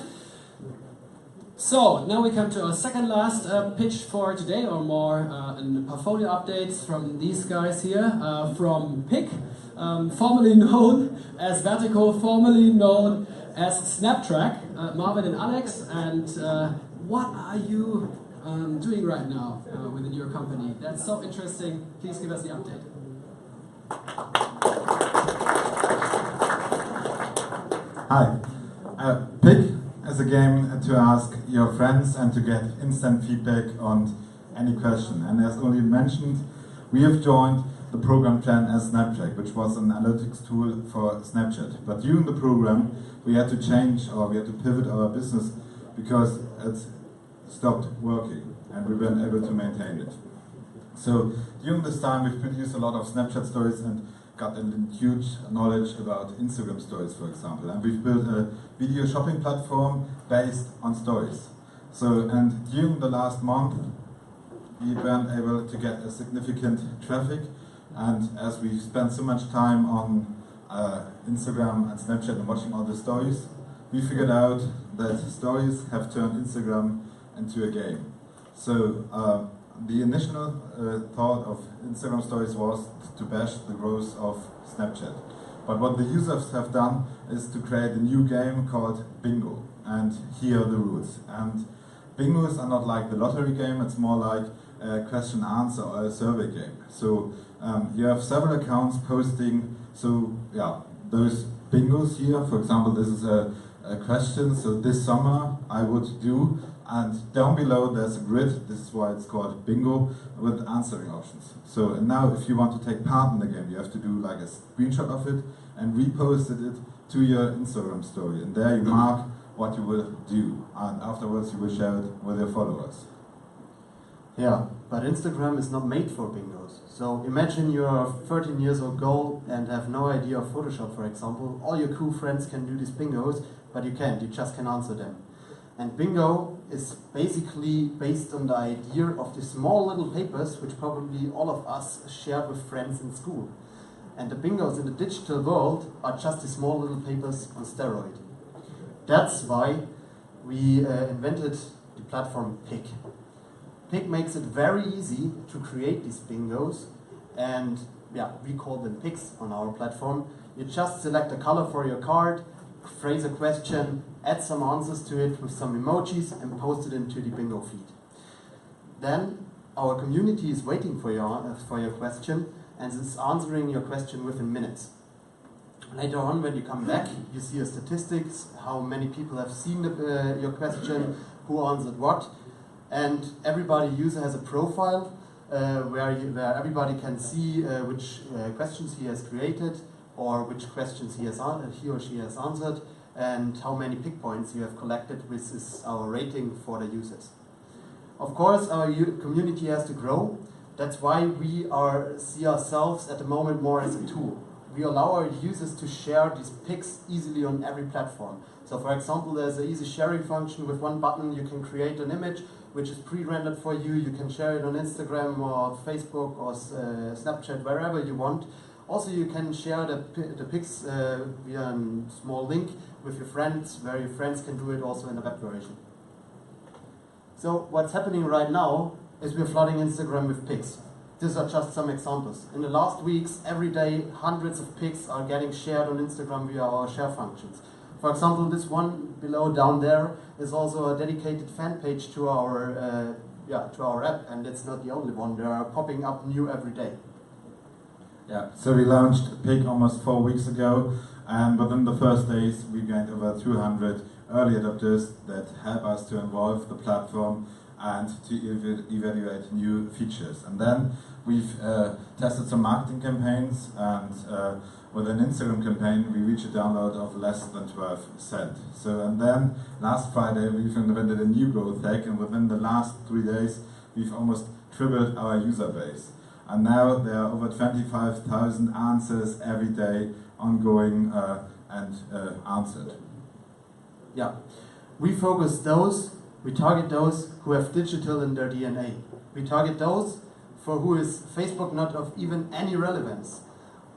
So, now we come to our second last pitch for today, or more portfolio updates from these guys here, from PIC, formerly known as Vertico, formerly known as Snaptrack, Marvin and Alex, and what are you doing right now within your company? That's so interesting. Please give us the update. Hi. PIC is a game to ask your friends and to get instant feedback on any question. And as Oli mentioned, we have joined the program plan as Snaptrack, which was an analytics tool for Snapchat. But during the program, we had to change, or we had to pivot our business because it stopped working and we weren't able to maintain it. So during this time, we've produced a lot of Snapchat stories and got a huge knowledge about Instagram stories, for example. And we've built a video shopping platform based on stories. So, and during the last month, we weren't able to get a significant traffic. And as we spent so much time on Instagram and Snapchat and watching all the stories, we figured out that stories have turned Instagram into a game. So the initial thought of Instagram stories was to bash the growth of Snapchat. But what the users have done is to create a new game called Bingo. And here are the rules. And bingos are not like the lottery game, it's more like a question answer or a survey game. So you have several accounts posting, so yeah, those bingos here, for example, this is a question, so this summer I would do, and down below there's a grid, this is why it's called bingo, with answering options. So and now if you want to take part in the game, you have to do like a screenshot of it and repost it to your Instagram story, and there you mark what you will do, and afterwards you will share it with your followers. Yeah, but Instagram is not made for bingos. So imagine you're 13 years old and have no idea of Photoshop, for example. All your cool friends can do these bingos, but you can't, you just can answer them. And bingo is basically based on the idea of the small little papers which probably all of us shared with friends in school. And the bingos in the digital world are just the small little papers on steroid. That's why we invented the platform PIC. PIC makes it very easy to create these bingos, and yeah, we call them PICs on our platform. You just select a color for your card, phrase a question, add some answers to it with some emojis, and post it into the bingo feed. Then our community is waiting for your question and is answering your question within minutes. Later on, when you come back, you see your statistics, how many people have seen your question, who answered what, and every user has a profile where everybody can see which questions he has created or which questions he or she has answered, and how many PIC points you have collected, which is our rating for the users. Of course, our community has to grow. That's why we see ourselves at the moment more as a tool. We allow our users to share these PICs easily on every platform. So for example, there's an easy sharing function. With one button you can create an image which is pre-rendered for you. You can share it on Instagram or Facebook or Snapchat, wherever you want. Also you can share the PICs via a small link with your friends, where your friends can do it also in the web version. So what's happening right now is we're flooding Instagram with PICs. These are just some examples. In the last weeks, every day, hundreds of PICs are getting shared on Instagram via our share functions. For example, this one below down there is also a dedicated fan page to our app, and it's not the only one. They are popping up new every day. Yeah, so we launched PIC almost 4 weeks ago, and within the first days we gained over 200 early adopters that help us to evolve the platform and to evaluate new features. And then we've tested some marketing campaigns, and with an Instagram campaign we reached a download of less than 12 cents. So, and then last Friday we've invented a new growth hack, and within the last 3 days we've almost tripled our user base. And now there are over 25,000 answers every day, ongoing and answered. Yeah, we target those who have digital in their DNA. We target those for who is Facebook not of even any relevance.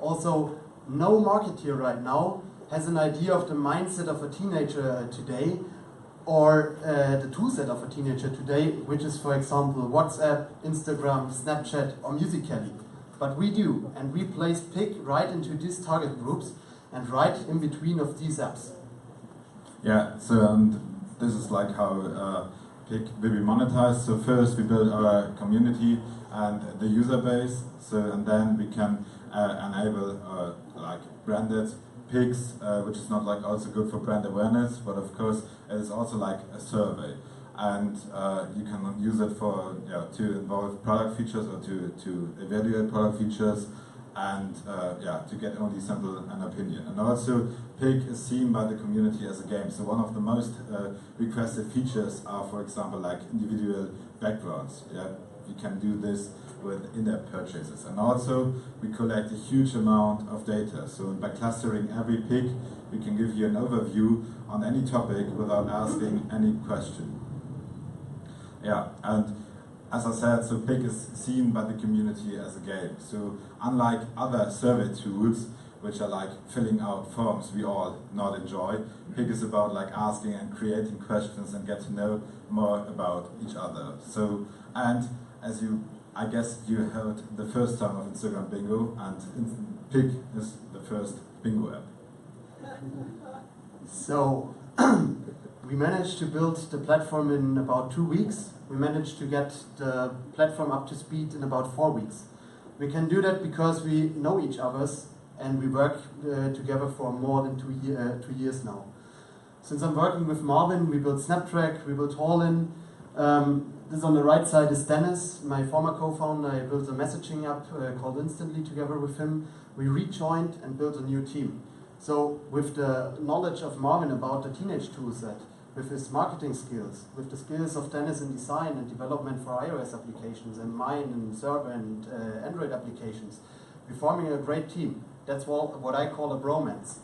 Also, no marketer right now has an idea of the mindset of a teenager today, or the toolset of a teenager today, which is, for example, WhatsApp, Instagram, Snapchat, or Musical.ly. But we do, and we place PIC right into these target groups and right in between of these apps. Yeah, so this is like how PIC will be monetized. So first we build our community and the user base, and then we can enable like branded PICs, which is not like also good for brand awareness, but of course it is also like a survey, and you can use it for to involve product features or to evaluate product features, and to get only sample an opinion. And also PIC is seen by the community as a game. So one of the most requested features are, for example, like individual backgrounds. Yeah, you can do this with in-app purchases. And also we collect a huge amount of data. So by clustering every PIC, we can give you an overview on any topic without asking any question. Yeah, and as I said, so PIC is seen by the community as a game. So unlike other survey tools, which are like filling out forms we all not enjoy, PIC is about like asking and creating questions and get to know more about each other. So, and as I guess you heard the first time of Instagram Bingo, and PIC is the first bingo app. So we managed to build the platform in about 2 weeks. We managed to get the platform up to speed in about 4 weeks. We can do that because we know each other and we work together for more than 2 years now. Since I'm working with Marvin, we built Snaptrack, we built Hallin. This on the right side is Dennis, my former co-founder. I built a messaging app called Instantly together with him. We rejoined and built a new team. So with the knowledge of Marvin about the teenage toolset, with his marketing skills, with the skills of Dennis in design and development for iOS applications, and mine in server and Android applications, we're forming a great team. That's what I call a bromance.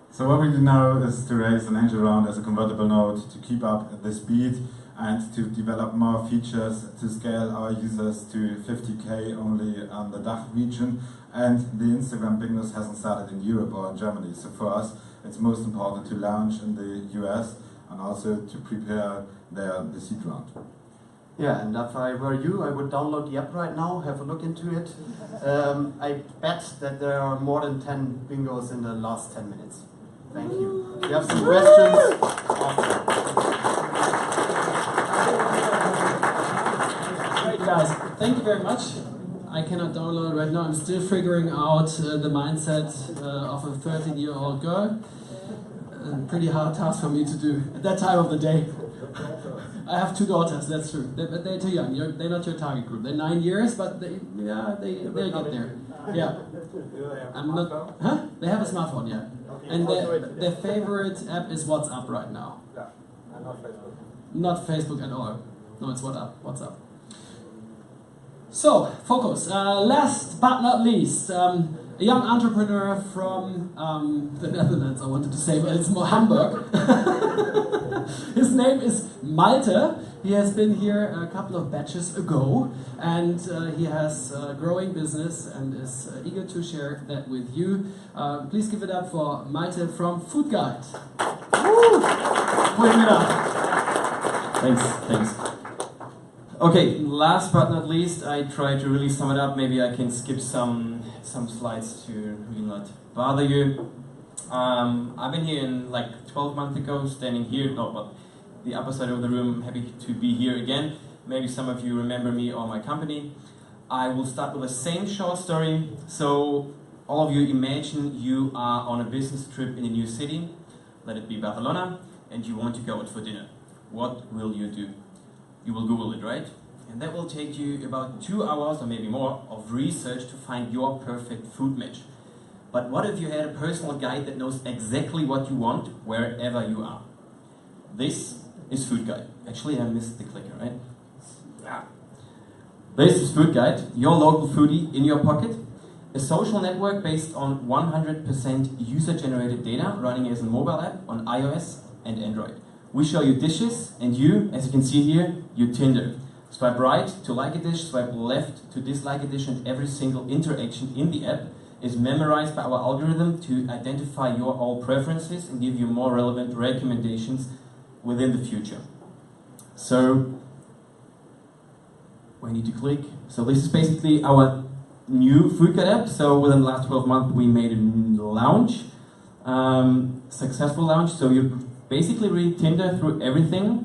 So what we do now is to raise an angel round as a convertible note to keep up the speed and to develop more features to scale our users to 50K only on the DACH region. And the Instagram Bingos hasn't started in Europe or in Germany. So for us, it's most important to launch in the US and also to prepare the seed round. Yeah, and if I were you, I would download the app right now, have a look into it. I bet that there are more than 10 bingos in the last 10 minutes. Thank you. If you have some questions? Great, guys. Thank you very much. I cannot download right now. I'm still figuring out the mindset of a 13-year-old girl. A pretty hard task for me to do at that time of the day. I have 2 daughters, that's true. But they're too young. They're not your target group. They're 9 years, but they'll get there. Yeah. I'm not. Huh? They have a smartphone, yeah. And their favorite app is WhatsApp right now. Yeah, and not Facebook. Not Facebook at all. No, it's WhatsApp. So, focus. Last but not least, a young entrepreneur from the Netherlands, I wanted to say, but it's more Hamburg. His name is Malte. He has been here a couple of batches ago, and he has a growing business and is eager to share that with you. Please give it up for Malte from Food Guide. Woo! Bring it up. Thanks. Okay, last but not least, I try to really sum it up. Maybe I can skip some slides to really not bother you. I've been here in like 12 months ago, standing here, but the upper side of the room. Happy to be here again. Maybe some of you remember me or my company. I will start with the same short story. So all of you imagine you are on a business trip in a new city, let it be Barcelona, and you want to go out for dinner. what will you do? You will Google it, right? And that will take you about 2 hours or maybe more of research to find your perfect food match. But what if you had a personal guide that knows exactly what you want wherever you are? This is Food Guide. Actually, I missed the clicker, right? Yeah. This is Food Guide, your local foodie in your pocket. A social network based on 100% user-generated data running as a mobile app on iOS and Android. We show you dishes, and you, as you can see here, you Tinder. Swipe right to like a dish, swipe left to dislike a dish, and every single interaction in the app is memorized by our algorithm to identify your all preferences and give you more relevant recommendations within the future. So, we need to click. So this is basically our new Food Guide app. So within the last 12 months we made a launch, successful launch. So you basically read Tinder through everything.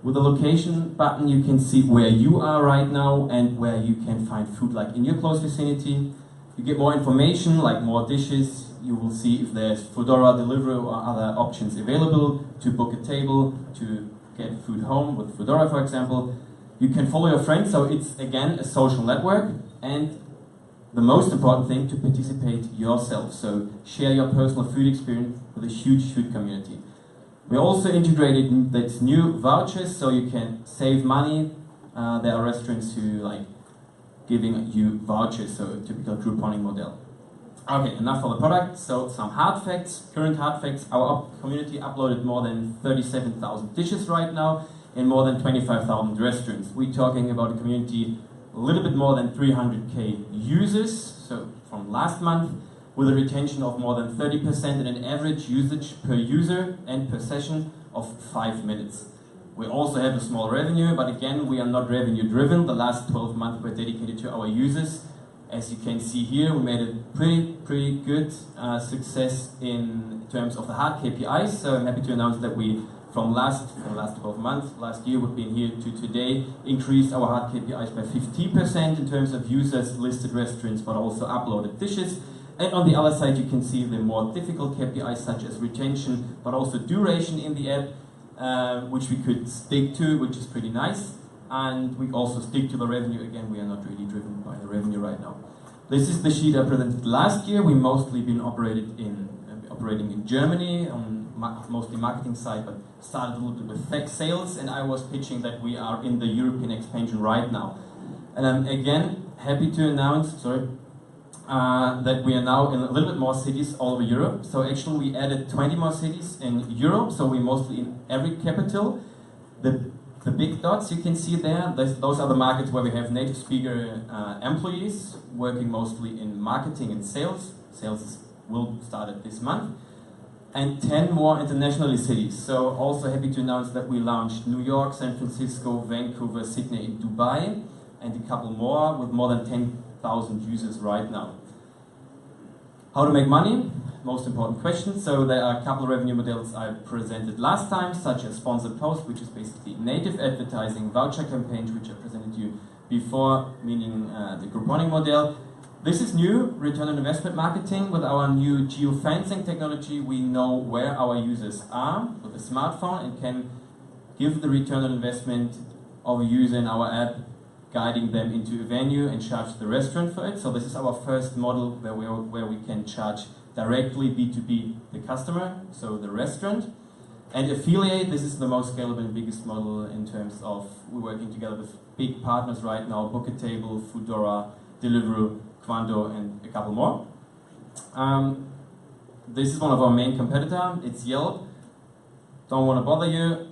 With the location button you can see where you are right now and where you can find food like in your close vicinity. You get more information like more dishes. You will see if there's Foodora, Deliveroo or other options available to book a table, to get food home with Foodora for example. You can follow your friends, so it's again a social network, and the most important thing, to participate yourself. So share your personal food experience with a huge food community. We also integrated this new vouchers, so you can save money. There are restaurants who like giving you vouchers, so a typical couponing model. Okay, enough for the product. So some hard facts, current hard facts. Our community uploaded more than 37,000 dishes right now in more than 25,000 restaurants. We're talking about a community a little bit more than 300k users, so from last month, with a retention of more than 30% and an average usage per user and per session of 5 minutes. We also have a small revenue, but again, we are not revenue driven. The last 12 months were dedicated to our users. As you can see here, we made a pretty good success in terms of the hard KPIs. So I'm happy to announce that we, from the last 12 months, last year we've been here to today, increased our hard KPIs by 50% in terms of users, listed restaurants, but also uploaded dishes. And on the other side, you can see the more difficult KPIs such as retention, but also duration in the app, which we could stick to, which is pretty nice. And we also stick to the revenue. Again, we are not really driven by the revenue right now. This is the sheet I presented last year. We've mostly been operating in Germany on mostly marketing side, but started a little bit with sales, and I was pitching that we are in the European expansion right now. And I'm again happy to announce, that we are now in a little bit more cities all over Europe. So actually we added 20 more cities in Europe, so we're mostly in every capital. The big dots you can see there, those are the markets where we have native speaker employees working mostly in marketing and sales. Sales will start at this month. And 10 more international cities. So also happy to announce that we launched New York, San Francisco, Vancouver, Sydney, and Dubai, and a couple more with more than 10,000 users right now. How to make money? Most important question. So there are a couple of revenue models I presented last time, such as sponsored post, which is basically native advertising, voucher campaigns, which I presented to you before, meaning the couponing model. This is new, return on investment marketing. With our new geofencing technology, we know where our users are with a smartphone and can give the return on investment of a user in our app, guiding them into a venue and charge the restaurant for it. So this is our first model where we can charge directly B2B the customer, so the restaurant. And affiliate, this is the most scalable and biggest model in terms of we're working together with big partners right now, Book a Table, Foodora, Deliveroo, Quando, and a couple more. This is one of our main competitors, it's Yelp. Don't want to bother you.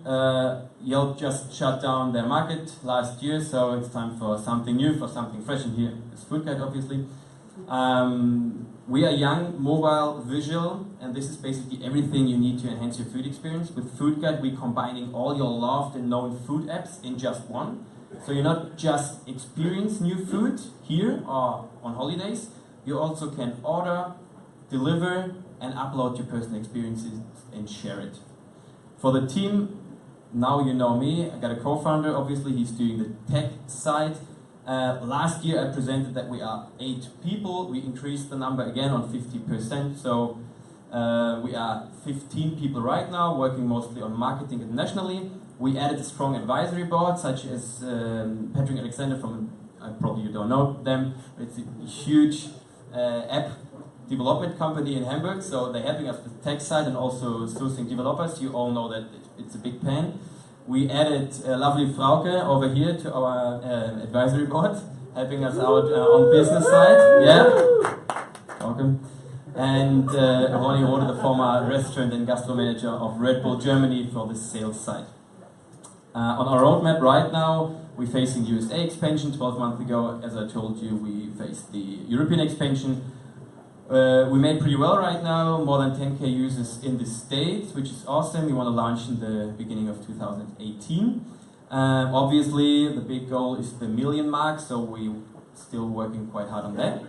Yelp just shut down their market last year, so it's time for something new, for something fresh. And here is Food Guide, obviously. We are young, mobile, visual, and this is basically everything you need to enhance your food experience. With Food Guide, we're combining all your loved and known food apps in just one. So you're not just experience new food here or on holidays, you also can order, deliver, and upload your personal experiences and share it. For the team, now you know me, I got a co-founder, obviously he's doing the tech side. Last year I presented that we are 8 people, we increased the number again on 50%, so We are 15 people right now, working mostly on marketing internationally. We added a strong advisory board, such as Patrick Alexander from, probably you don't know them, it's a huge app development company in Hamburg, so they're helping us with tech side and also sourcing developers. You all know that it's a big pain. We added lovely Frauke over here to our advisory board, helping us out on business side. Yeah, welcome. And Ronny Rode, the former restaurant and gastro manager of Red Bull Germany, for the sales side. On our roadmap right now, we're facing USA expansion. 12 months ago, as I told you, we faced the European expansion. We made pretty well right now, more than 10k users in the States, which is awesome. We want to launch in the beginning of 2018. Obviously, the big goal is the million mark, so we're still working quite hard on that.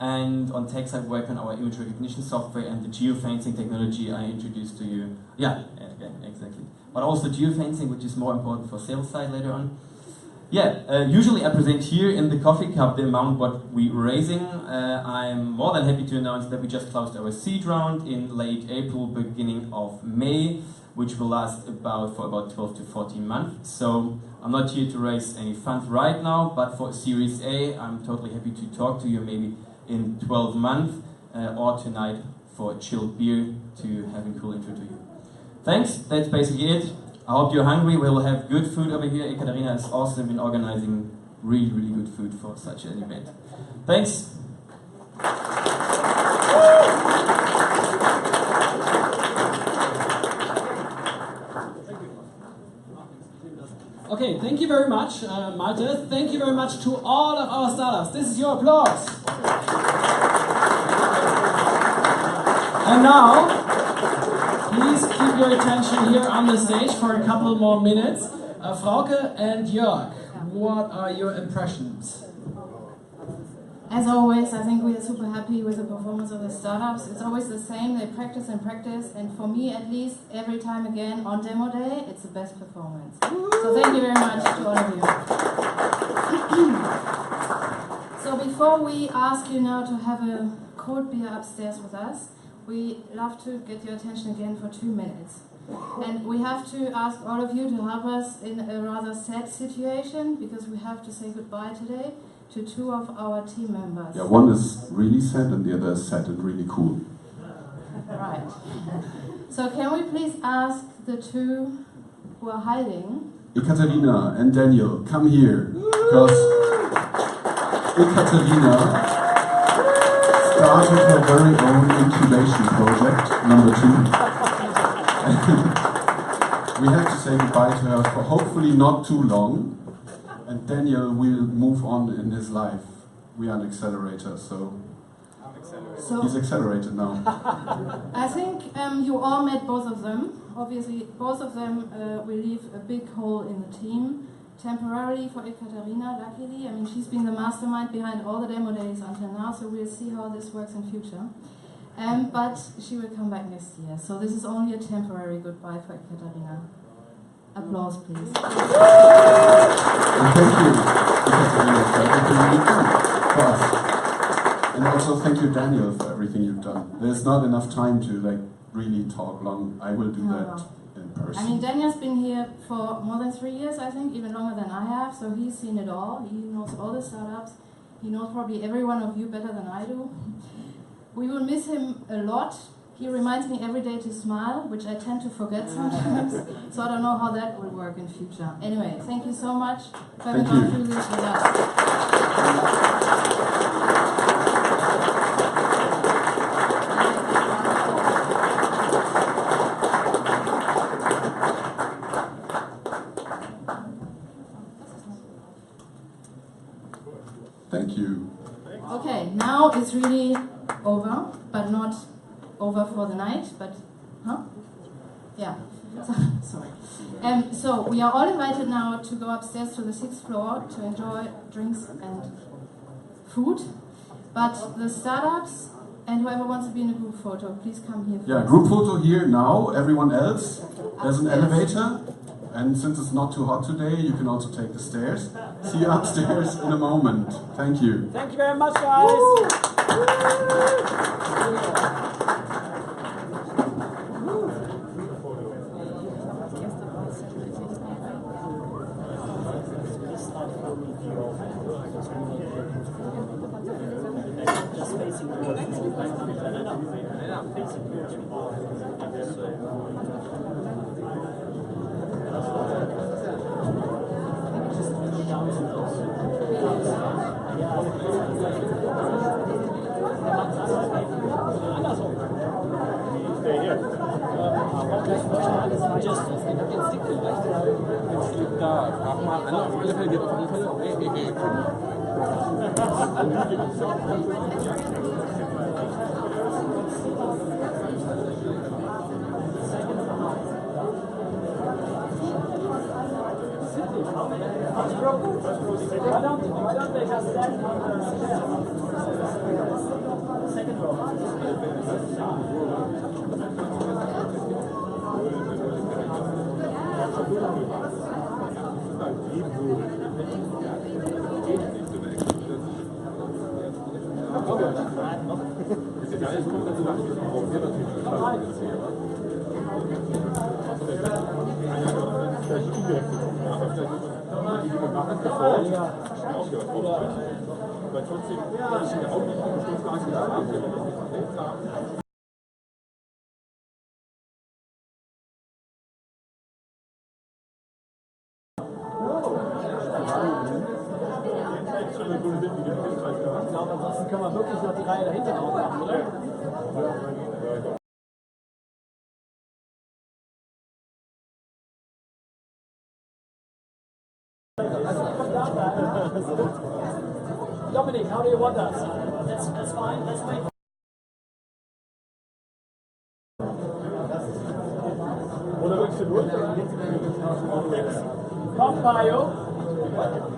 And on tech side, work on our image recognition software and the geofencing technology I introduced to you. Yeah, exactly. But also geofencing, which is more important for sales side later on. Yeah, usually I present here in the coffee cup the amount what we're raising. I'm more than happy to announce that we just closed our seed round in late April, beginning of May, which will last for about 12 to 14 months. So I'm not here to raise any funds right now, but for Series A, I'm totally happy to talk to you maybe in 12 months or tonight for a chilled beer to have a cool intro to you. Thanks, that's basically it. I hope you're hungry. We'll have good food over here. Ekaterina is awesome in organizing really, really good food for such an event. Thanks. Okay, thank you very much, Malte. Thank you very much to all of our startups. This is your applause. And now, please keep your attention here on the stage for a couple more minutes. Frauke and Jörg, what are your impressions? As always, I think we are super happy with the performance of the startups. It's always the same, they practice and practice, and for me at least, every time again on demo day, it's the best performance. So thank you very much to all of you. So before we ask you now to have a cold beer upstairs with us, we love to get your attention again for 2 minutes. And we have to ask all of you to help us in a rather sad situation, because we have to say goodbye today to 2 of our team members. Yeah, one is really sad and the other is sad and really cool. Right. So can we please ask the 2 who are hiding? Ekaterina and Daniel, come here. Because Ekaterina started her very own incubation project, number 2. We have to say goodbye to her for hopefully not too long. And Daniel will move on in his life. We are an accelerator, so he's accelerated now. I think you all met both of them. Obviously, both of them will leave a big hole in the team. Temporarily for Ekaterina, luckily. I mean, she's been the mastermind behind all the demo days until now, so we'll see how this works in future. But she will come back next year. So this is only a temporary goodbye for Ekaterina. Applause, please. And thank you, Ekaterina, for everything you've done for us. And also thank you, Daniel, for everything you've done. There's not enough time to really talk long. I will do that in person. I mean, Daniel's been here for more than 3 years, I think, even longer than I have, so he's seen it all. He knows all the startups. He knows probably every one of you better than I do. We will miss him a lot. He reminds me every day to smile, which I tend to forget sometimes. So I don't know how that will work in future. Anyway, thank you so much for having gone through this with us. Thank you. Okay, now it's really over, but not over for the night, but, yeah, sorry. So we are all invited now to go upstairs to the 6th floor to enjoy drinks and food, but the startups and whoever wants to be in a group photo, please come here first. Yeah, group photo here now, everyone else. There's an elevator, and since it's not too hot today, you can also take the stairs. See you upstairs in a moment. Thank you. Thank you very much, guys. Just facing Stay here. Da, frag mal, Anna, auf alle Fälle, geht auf alle Fälle. Why don't they just stand on the second row? Aber trotzdem, ich in der Augenblick Ich glaube, ansonsten können wir wirklich noch die Reihe dahinter aufmachen, oder? Dominic, how do you want us? That's fine. Let's wait. Oder wirklich durch? Come, Mario.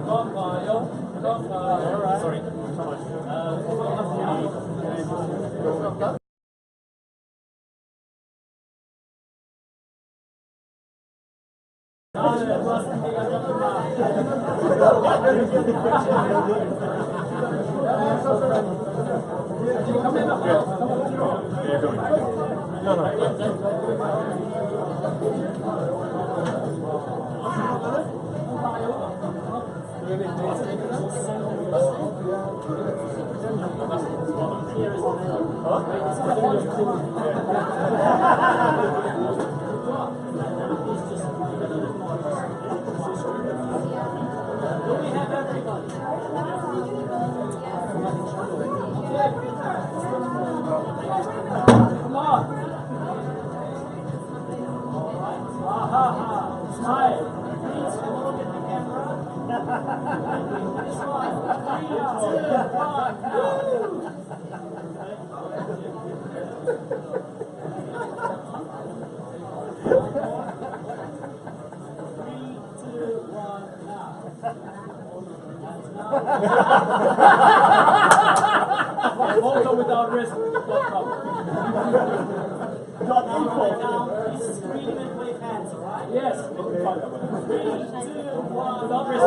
Come, Mario. Come, Mario. Sorry. Photo without risk. Please scream and wave hands, alright? Yes. 3, 2, 1, without risk.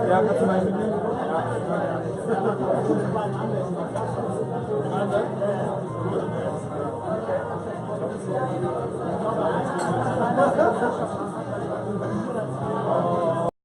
Ja, kannst du mal mitnehmen? Ja.